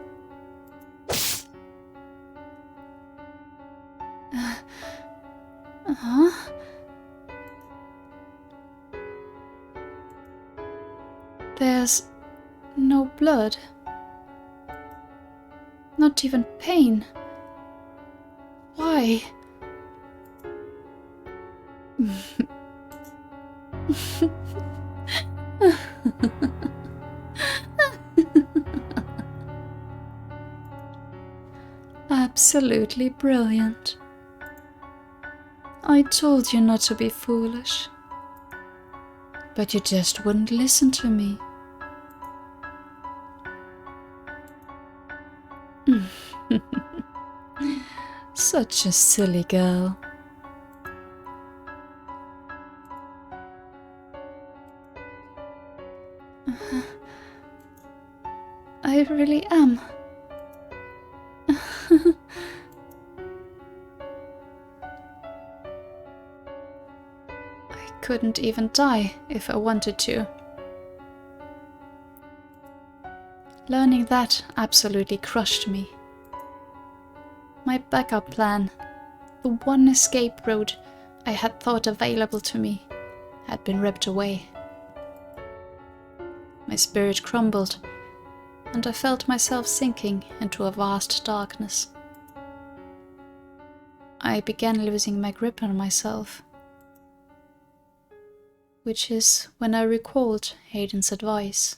There's no blood. Not even pain. Why? Absolutely brilliant. I told you not to be foolish, but you just wouldn't listen to me. Such a silly girl. I really am. I couldn't even die if I wanted to. Learning that absolutely crushed me. My backup plan, the one escape route I had thought available to me, had been ripped away. My spirit crumbled, and I felt myself sinking into a vast darkness. I began losing my grip on myself, which is when I recalled Hayden's advice.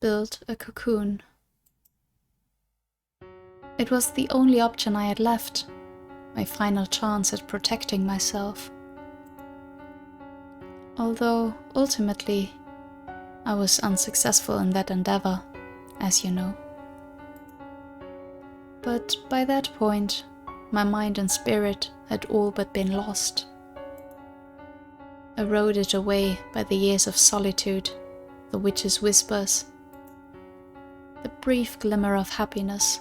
Build a cocoon. It was the only option I had left, my final chance at protecting myself. Although, ultimately, I was unsuccessful in that endeavor, as you know. But by that point, my mind and spirit had all but been lost. Eroded away by the years of solitude the witch's whispers, the brief glimmer of happiness,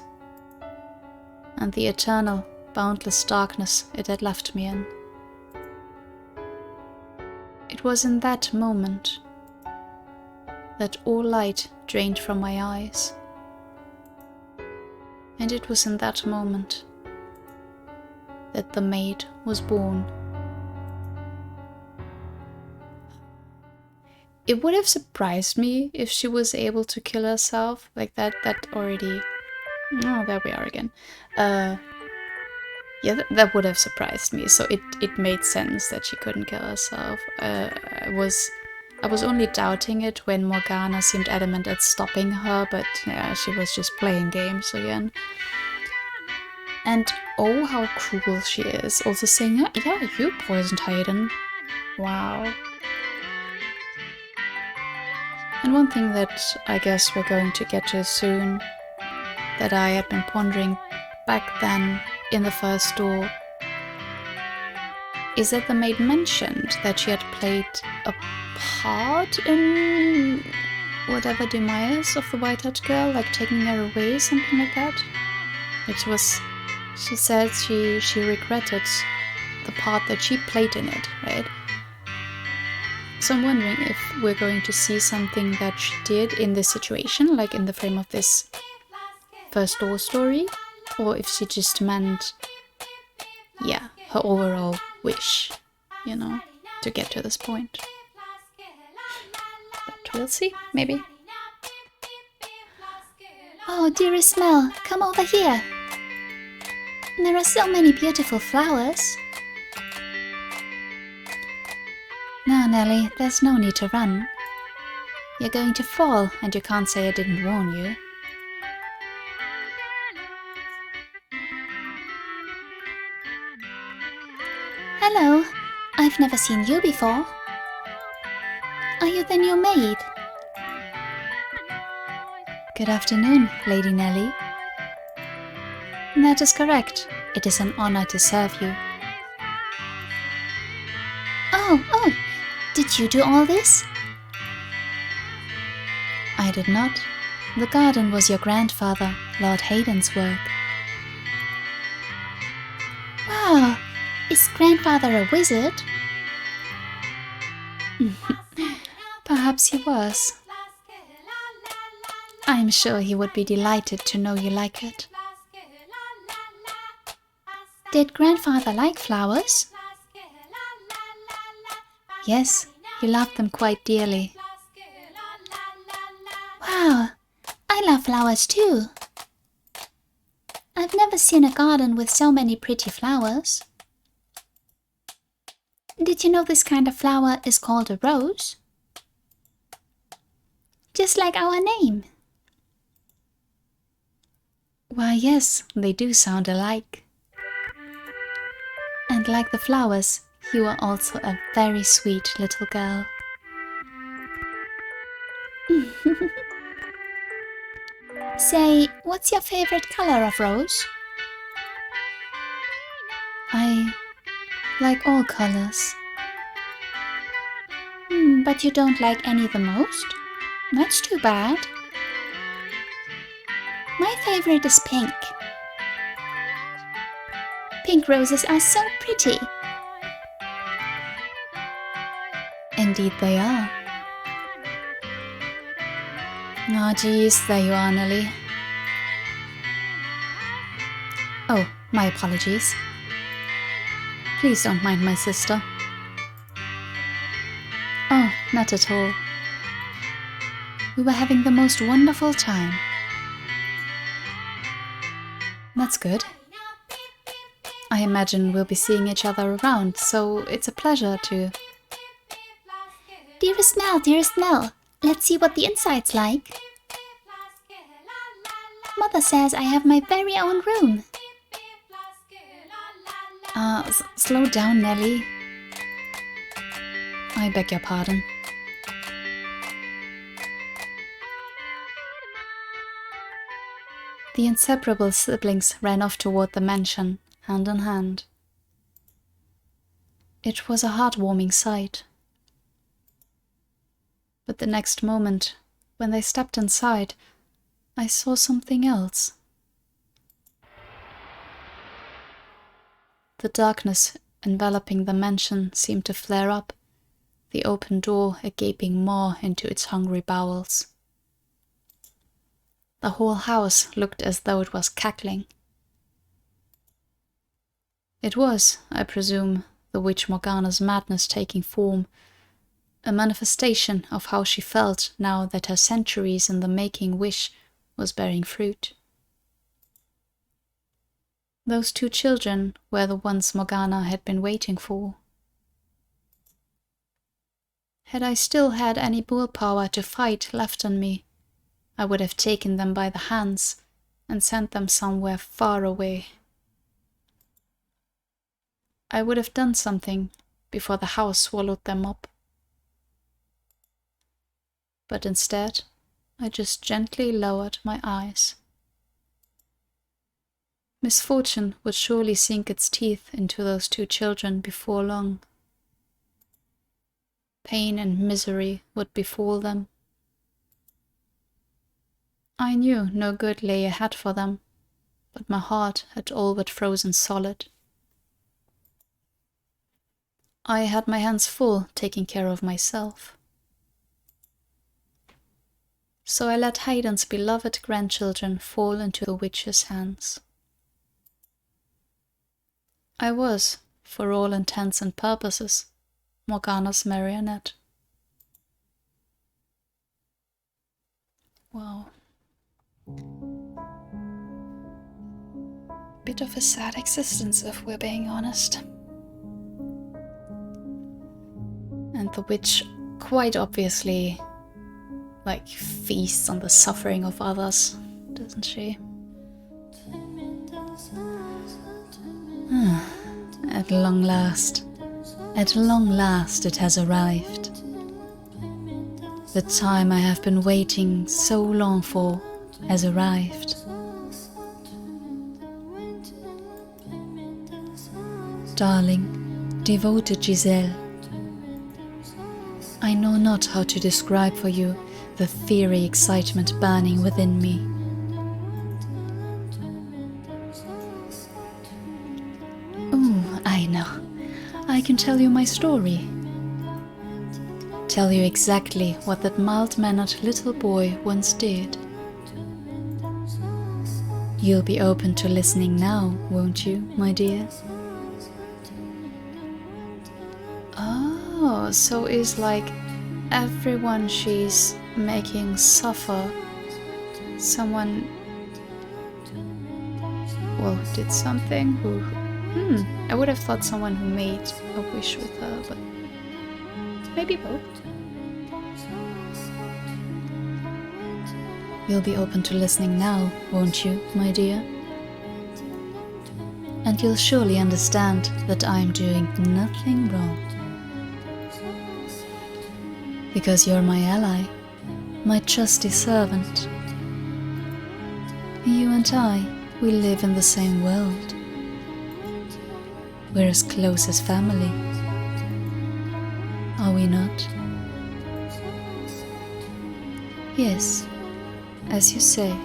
and the eternal, boundless darkness it had left me in. It was in that moment that all light drained from my eyes. And it was in that moment that the maid was born. It would have surprised me if she was able to kill herself like that. That already... Oh, there we are again. Yeah, that would have surprised me. So it made sense that she couldn't kill herself. I was only doubting it when Morgana seemed adamant at stopping her, but yeah, she was just playing games again. And oh, how cruel she is. Also saying, yeah, you poisoned Hayden. Wow. And one thing that I guess we're going to get to soon, that I had been pondering back then in the first door, is that the maid mentioned that she had played a part in whatever demise of the white-haired girl, like taking her away, something like that. It was, she said she regretted the part that she played in it, right? So I'm wondering if we're going to see something that she did in this situation, like in the frame of this first door story, or if she just meant, yeah, her overall wish, you know, to get to this point. But we'll see, maybe. Oh, dearest Mel, come over here. There are so many beautiful flowers. No, Nellie, there's no need to run. You're going to fall, and you can't say I didn't warn you. Hello, I've never seen you before. Are you the new maid? Good afternoon, Lady Nellie. That is correct. It is an honor to serve you. Oh, did you do all this? I did not. The garden was your grandfather, Lord Hayden's work. Wow, is grandfather a wizard? Perhaps he was. I'm sure he would be delighted to know you like it. Did grandfather like flowers? Yes, he loved them quite dearly. Wow, I love flowers too. I've never seen a garden with so many pretty flowers. Did you know this kind of flower is called a rose? Just like our name. Why, yes, they do sound alike. And like the flowers, you are also a very sweet little girl. Say, what's your favorite color of rose? I like all colors. But you don't like any the most? That's too bad. My favorite is pink. Pink roses are so pretty. Indeed they are. Oh, geez, there you are, Nellie. Oh, my apologies. Please don't mind my sister. Oh, not at all. We were having the most wonderful time. That's good. I imagine we'll be seeing each other around, so it's a pleasure to... Dearest Mel, let's see what the inside's like. Mother says I have my very own room. Slow down, Nellie. I beg your pardon. The inseparable siblings ran off toward the mansion, hand in hand. It was a heartwarming sight. But the next moment, when they stepped inside, I saw something else. The darkness enveloping the mansion seemed to flare up, the open door a gaping maw into its hungry bowels. The whole house looked as though it was cackling. It was, I presume, the witch Morgana's madness taking form, a manifestation of how she felt now that her centuries in the making wish was bearing fruit. Those 2 children were the ones Morgana had been waiting for. Had I still had any willpower to fight left in me, I would have taken them by the hands and sent them somewhere far away. I would have done something before the house swallowed them up. But instead, I just gently lowered my eyes. Misfortune would surely sink its teeth into those 2 children before long. Pain and misery would befall them. I knew no good lay ahead for them, but my heart had all but frozen solid. I had my hands full taking care of myself. So I let Hayden's beloved grandchildren fall into the witch's hands. I was, for all intents and purposes, Morgana's marionette. Wow. Bit of a sad existence, if we're being honest. And the witch quite obviously, feasts on the suffering of others, doesn't she? At long last it has arrived. The time I have been waiting so long for has arrived. Darling, devoted Giselle, I know not how to describe for you the fiery excitement burning within me. Oh, I know. I can tell you my story. Tell you exactly what that mild-mannered little boy once did. You'll be open to listening now, won't you, my dear? Oh, so is everyone she's making suffer someone, did something I would have thought someone who made a wish with her, but maybe both. You'll be open to listening now, won't you, my dear? And you'll surely understand that I'm doing nothing wrong. Because you're my ally, my trusty servant. You and I, we live in the same world. We're as close as family. Are we not? Yes, as you say.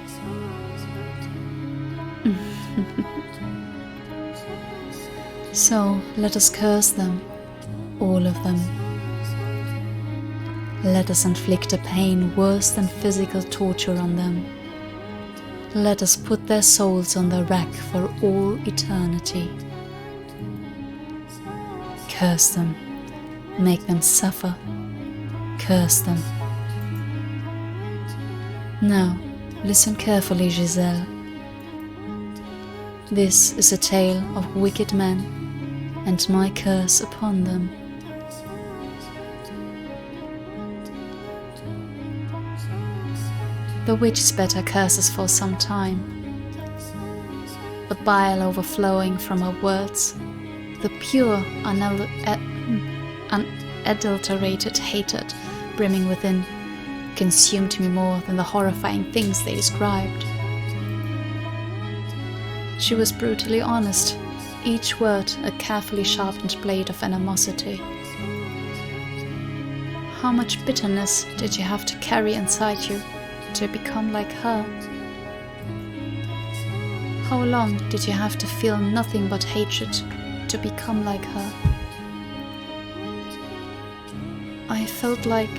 So let us curse them, all of them. Let us inflict a pain worse than physical torture on them. Let us put their souls on the rack for all eternity. Curse them, make them suffer, curse them. Now, listen carefully, Giselle. This is a tale of wicked men and my curse upon them. The witch spat her curses for some time, the bile overflowing from her words, the pure, unadulterated hatred brimming within, consumed me more than the horrifying things they described. She was brutally honest, each word a carefully sharpened blade of animosity. How much bitterness did you have to carry inside you to become like her? How long did you have to feel nothing but hatred to become like her? I felt like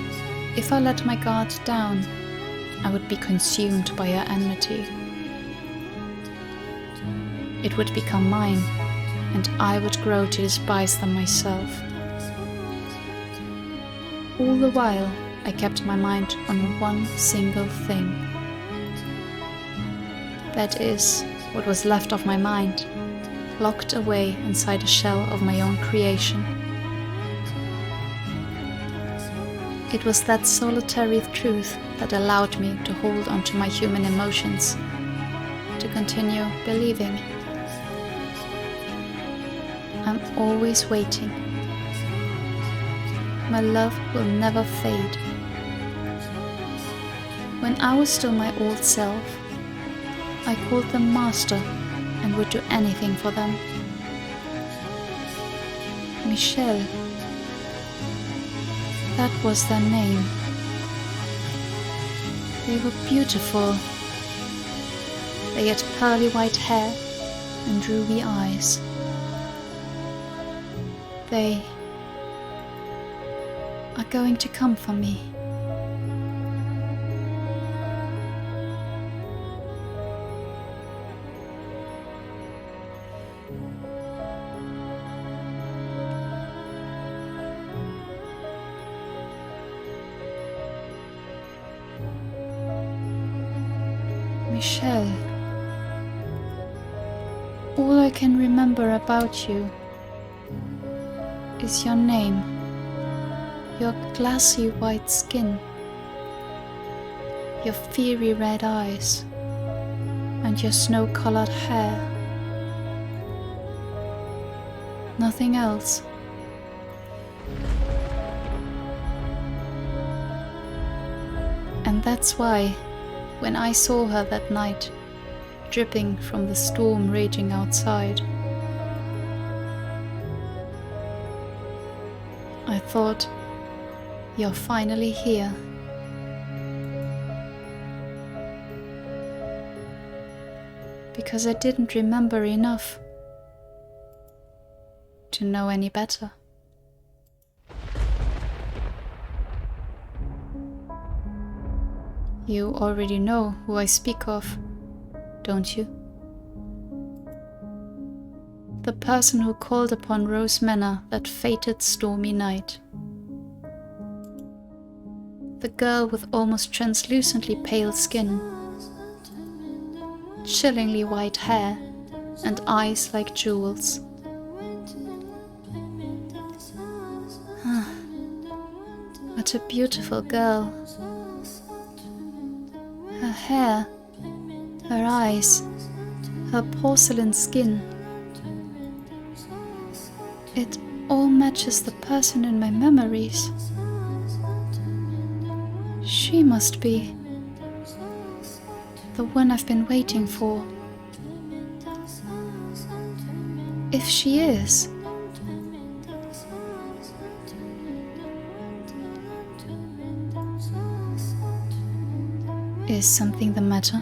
if I let my guard down, I would be consumed by her enmity. It would become mine, and I would grow to despise them myself. All the while, I kept my mind on one single thing. That is, what was left of my mind, locked away inside a shell of my own creation. It was that solitary truth that allowed me to hold onto my human emotions, to continue believing. I'm always waiting. My love will never fade. When I was still my old self, I called them master and would do anything for them. Michelle. That was their name. They were beautiful. They had pearly white hair and ruby eyes. They are going to come for me. Michelle, all I can remember about you is your name, your glassy white skin, your fiery red eyes, and your snow-colored hair. Nothing else. And that's why, when I saw her that night, dripping from the storm raging outside, I thought, you're finally here. Because I didn't remember enough to know any better. You already know who I speak of, don't you? The person who called upon Rose Manor that fated stormy night. The girl with almost translucently pale skin, chillingly white hair, and eyes like jewels. What a beautiful girl. Her hair, her eyes, her porcelain skin. It all matches the person in my memories. She must be the one I've been waiting for. If she is, is something the matter?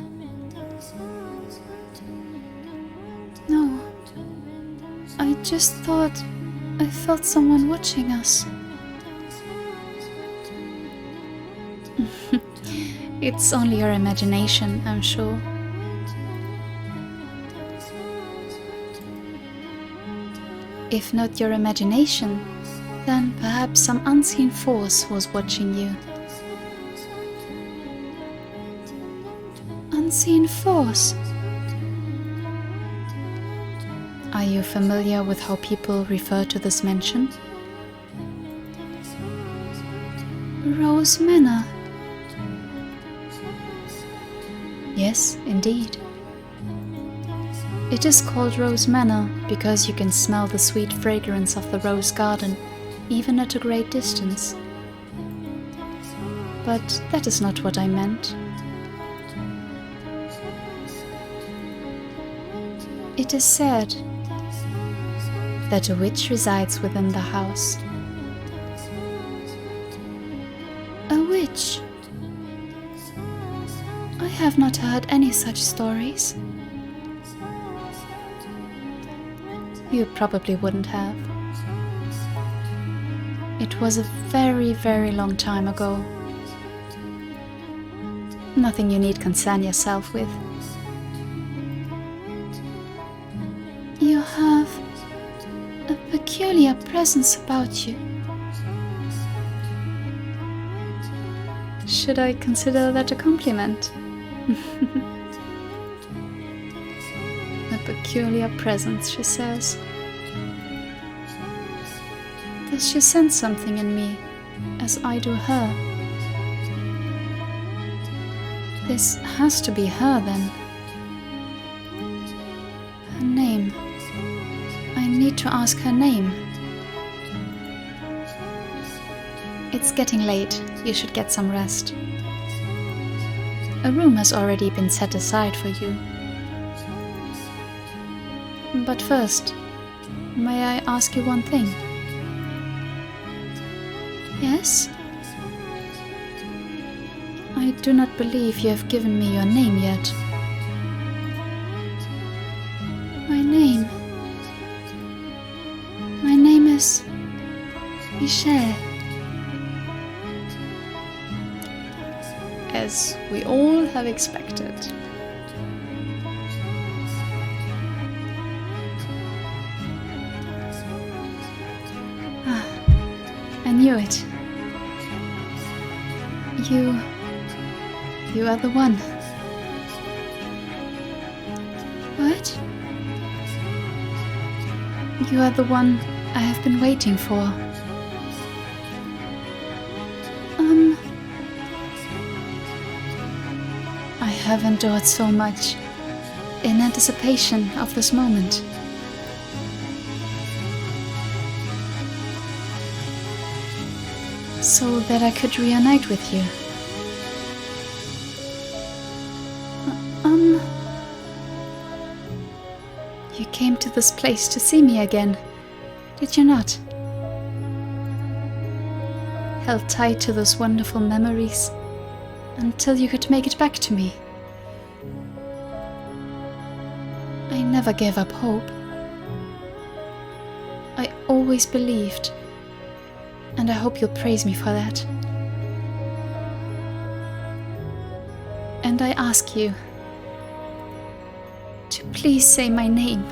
No, I just thought I felt someone watching us. It's only your imagination, I'm sure. If not your imagination, then perhaps some unseen force was watching you. Unseen force? Are you familiar with how people refer to this mansion? Rose Manor. Yes, indeed. It is called Rose Manor because you can smell the sweet fragrance of the rose garden, even at a great distance. But that is not what I meant. It is said that a witch resides within the house. much. I have not heard any such stories. You probably wouldn't have. It was a very, very long time ago. Nothing you need concern yourself with. You have a peculiar presence about you. Should I consider that a compliment? A peculiar presence, she says. Does she sense something in me, as I do her? This has to be her, then. Her name. I need to ask her name. It's getting late. You should get some rest. A room has already been set aside for you. But first, may I ask you one thing? Yes? I do not believe you have given me your name yet. My name. My name is Michelle. As we all have expected. I knew it. You are the one. What? You are the one I have been waiting for. I have endured so much in anticipation of this moment. So that I could reunite with you. You came to this place to see me again, did you not? Held tight to those wonderful memories until you could make it back to me. I never gave up hope. I always believed, and I hope you'll praise me for that. And I ask you to please say my name.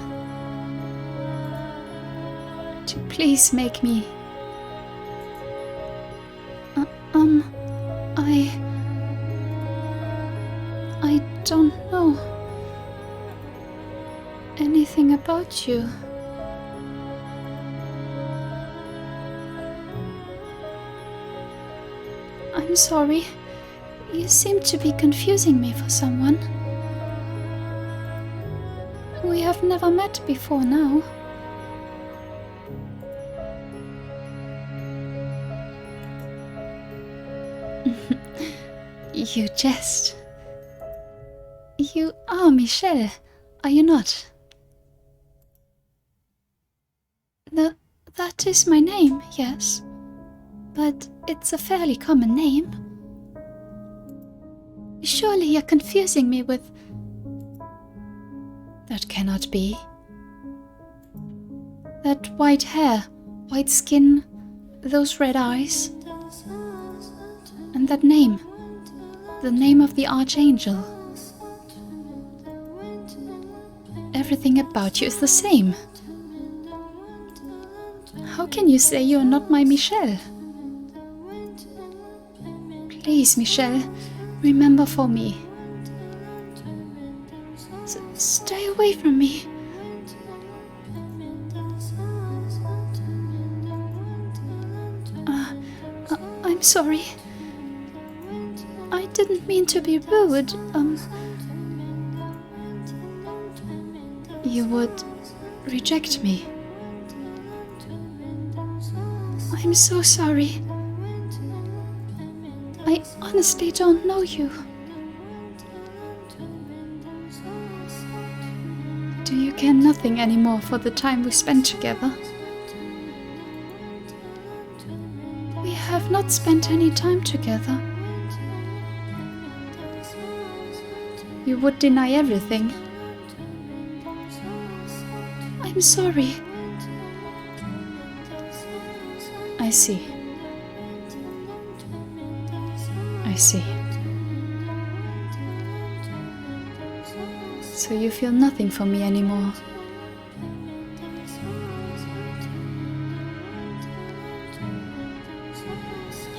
To please make me... I don't know anything about you. I'm sorry. You seem to be confusing me for someone. We have never met before now. You jest. You are Michelle, are you not? That is my name, yes. But it's a fairly common name. Surely you're confusing me with... That cannot be. That white hair, white skin, those red eyes. And that name. The name of the Archangel. Everything about you is the same. How can you say you are not my Michelle? Please, Michelle, remember for me. Stay away from me. I'm sorry. I didn't mean to be rude. You would reject me. I'm so sorry. I honestly don't know you. Do you care nothing anymore for the time we spent together? We have not spent any time together. You would deny everything. I'm sorry. I see. I see. So you feel nothing for me anymore?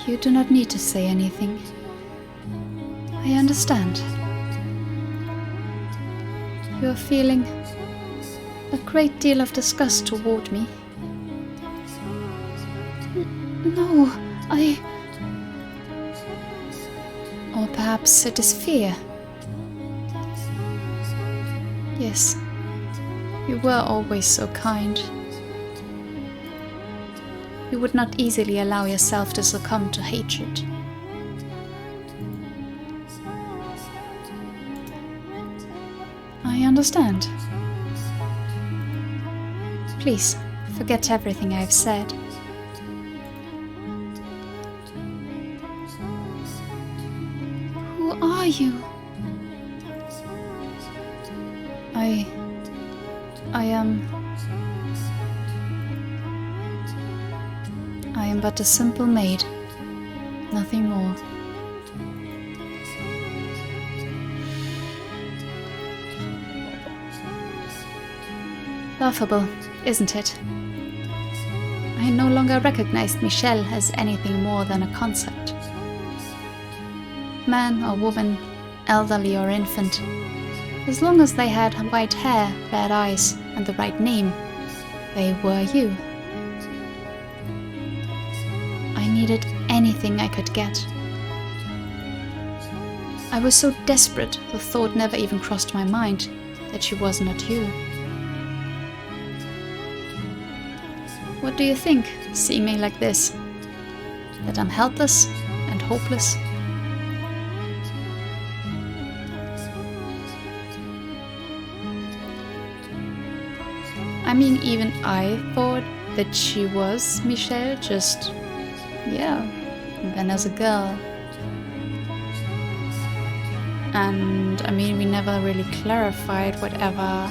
You do not need to say anything. I understand. You are feeling a great deal of disgust toward me. No, Or perhaps it is fear. Yes, you were always so kind. You would not easily allow yourself to succumb to hatred. I understand. Please, forget everything I've said. Who are you? I am but a simple maid, nothing more. Laughable, isn't it? I no longer recognized Michelle as anything more than a concept. Man or woman, elderly or infant, as long as they had white hair, red eyes, and the right name, they were you. I needed anything I could get. I was so desperate, the thought never even crossed my mind that she was not you. What do you think, seeing me like this? That I'm helpless and hopeless? I mean, even I thought that she was Michelle, just, yeah, then as a girl. And I mean, we never really clarified whatever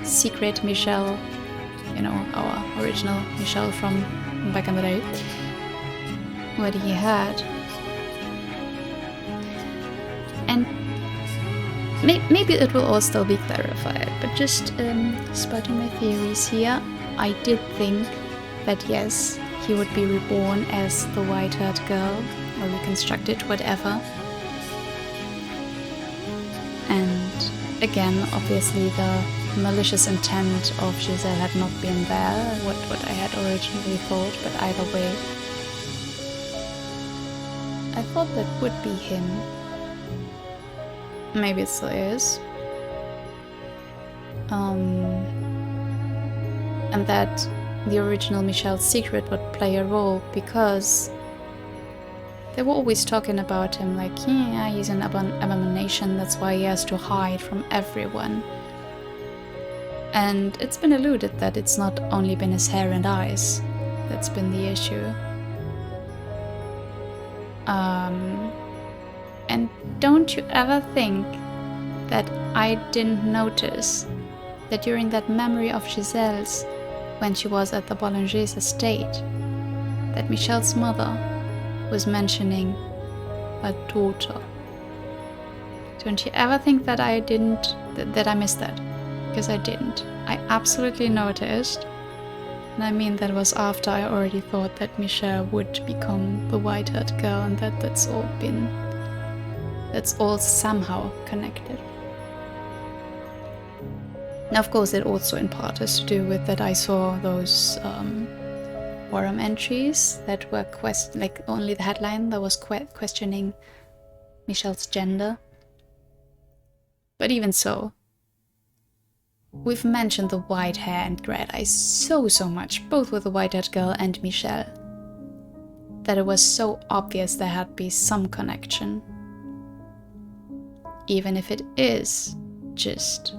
secret Michelle, you know, our original Michelle from back in the day, what he had. And maybe it will all still be clarified, but just spotting my theories here, I did think that yes, he would be reborn as the white-haired girl, or reconstructed, whatever. And again, obviously the malicious intent of Giselle had not been there, what I had originally thought, but either way, I thought that would be him. Maybe it still is. And that the original Michelle's secret would play a role, because they were always talking about him like, yeah, he's an abomination, that's why he has to hide from everyone. And it's been alluded that it's not only been his hair and eyes that's been the issue. And don't you ever think that I didn't notice that during that memory of Giselle's, when she was at the Bollinger's estate, that Michelle's mother was mentioning her daughter. Don't you ever think that I didn't, that I missed that? Because I didn't. I absolutely noticed. And I mean, that was after I already thought that Michelle would become the white-haired girl, and that's all somehow connected. Now, of course, it also in part has to do with that I saw those forum entries that were like only the headline that was questioning Michelle's gender. But even so, we've mentioned the white hair and red eyes so much, both with the white-haired girl and Michelle, that it was so obvious there had to be some connection. Even if it is just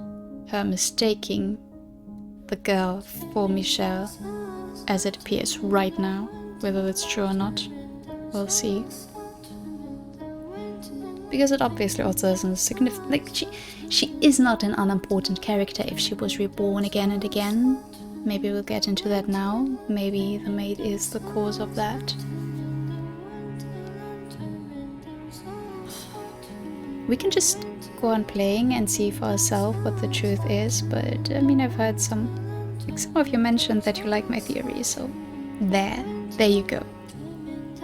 her mistaking the girl for Michelle, as it appears right now. Whether that's true or not, we'll see. Because it obviously also isn't significant. Like, she is not an unimportant character if she was reborn again and again. Maybe we'll get into that now. Maybe the maid is the cause of that. We can just go on playing and see for ourselves what the truth is, but I mean, I've heard some of you mentioned that you like my theory, so there you go.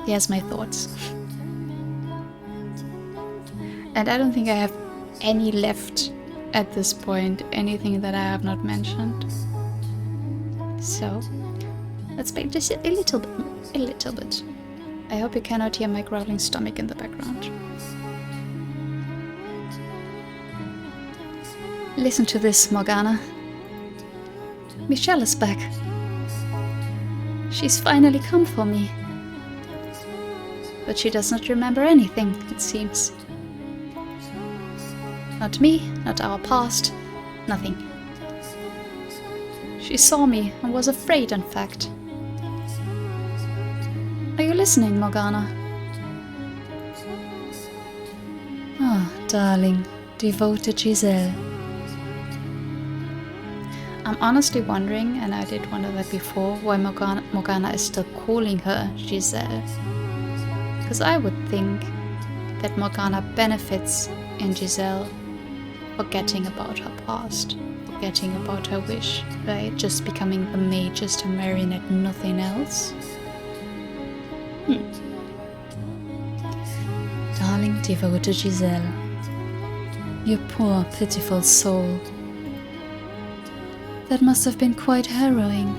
Here's my thoughts. And I don't think I have any left at this point, anything that I have not mentioned. So, let's play just a little bit. I hope you cannot hear my growling stomach in the background. Listen to this, Morgana. Michelle is back. She's finally come for me. But she does not remember anything, it seems. Not me, not our past, nothing. She saw me and was afraid, in fact. Are you listening, Morgana? Ah, darling, devoted Giselle. I'm honestly wondering, and I did wonder that before, why Morgana is still calling her Giselle. Because I would think that Morgana benefits in Giselle forgetting about her past, forgetting about her wish, right? Just becoming the maid, just a marionette, nothing else. Darling, devoted Giselle. You poor, pitiful soul. That must have been quite harrowing.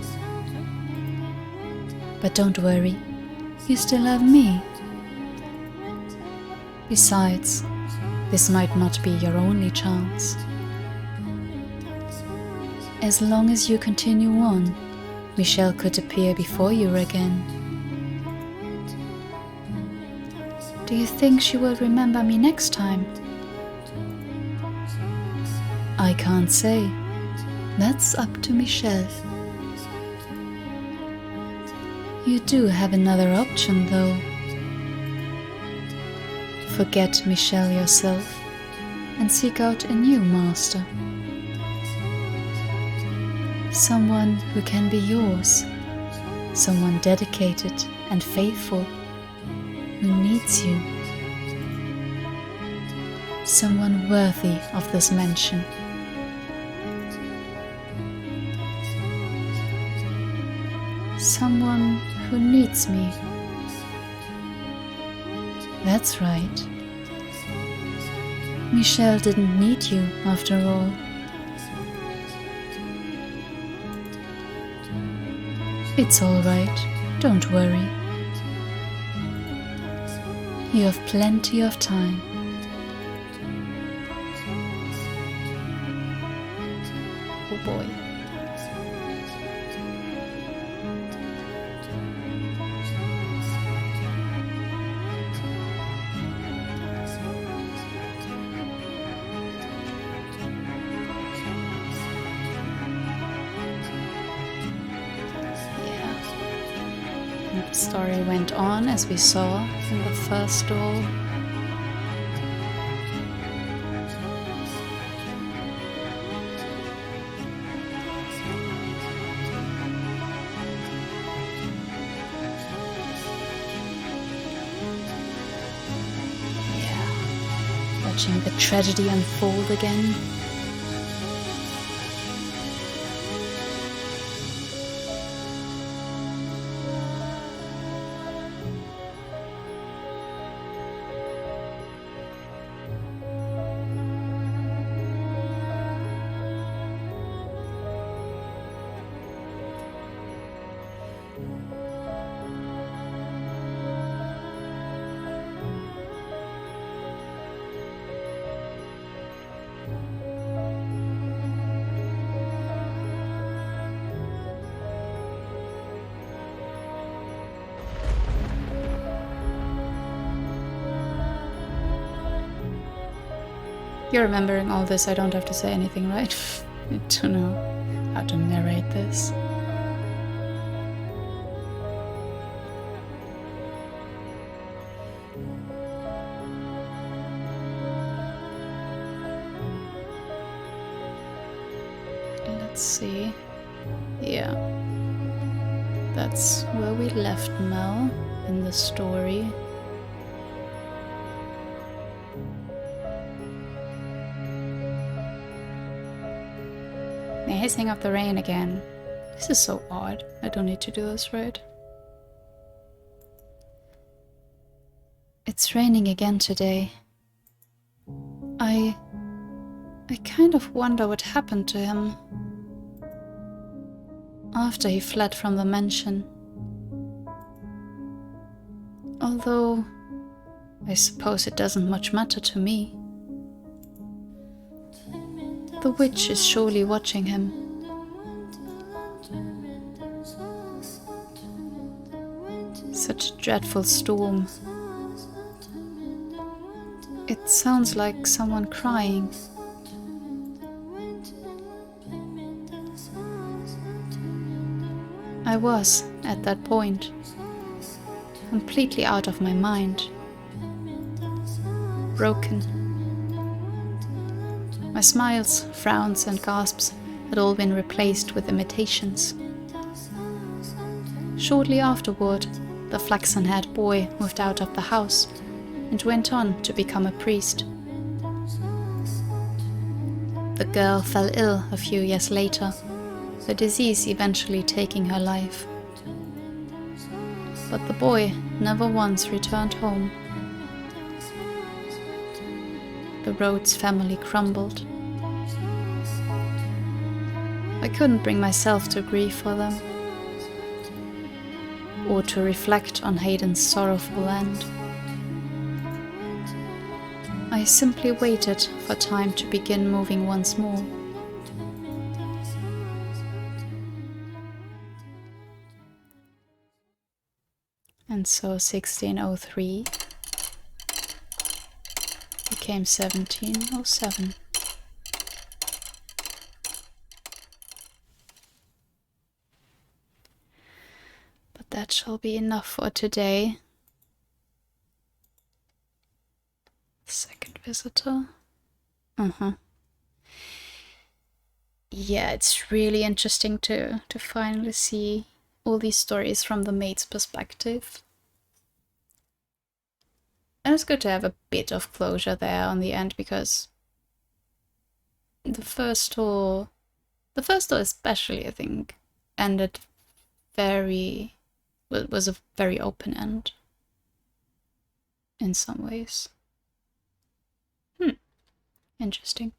But don't worry, you still have me. Besides, this might not be your only chance. As long as you continue on, Michelle could appear before you again. Do you think she will remember me next time? I can't say. That's up to Michelle. You do have another option, though. Forget Michelle yourself and seek out a new master. Someone who can be yours. Someone dedicated and faithful, who needs you. Someone worthy of this mansion. Someone who needs me. That's right. Michelle didn't need you after all. It's all right, don't worry. You have plenty of time. Oh boy. The story went on as we saw in the first duel. Yeah, watching the tragedy unfold again. You're remembering all this, I don't have to say anything, right? I don't know how to narrate this. let's see. Yeah. That's where we left Mel in the story. The hissing of the rain again. This is so odd. I don't need to do this, right? It's raining again today. I kind of wonder what happened to him after he fled from the mansion. Although, I suppose it doesn't much matter to me. The witch is surely watching him. Such a dreadful storm. It sounds like someone crying. I was, at that point, completely out of my mind. Broken. My smiles, frowns and gasps had all been replaced with imitations. Shortly afterward, the flaxen-haired boy moved out of the house and went on to become a priest. The girl fell ill a few years later, the disease eventually taking her life. But the boy never once returned home. The Rhodes family crumbled. I couldn't bring myself to grieve for them, or to reflect on Hayden's sorrowful end. I simply waited for time to begin moving once more. And so 1603 became 1707. But that shall be enough for today. Second visitor. Yeah, it's really interesting to finally see all these stories from the maid's perspective. And it's good to have a bit of closure there on the end, because the first door especially, I think, ended was a very open end in some ways. Interesting.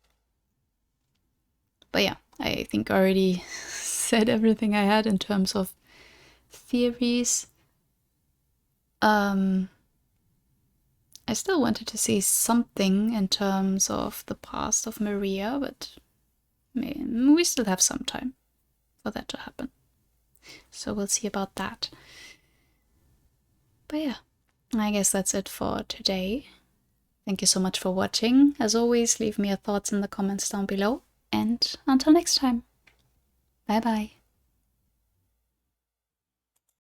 But yeah, I think I already said everything I had in terms of theories. I still wanted to see something in terms of the past of Maria, but we still have some time for that to happen. So we'll see about that. But yeah, I guess that's it for today. Thank you so much for watching. As always, leave me your thoughts in the comments down below. And until next time, bye bye.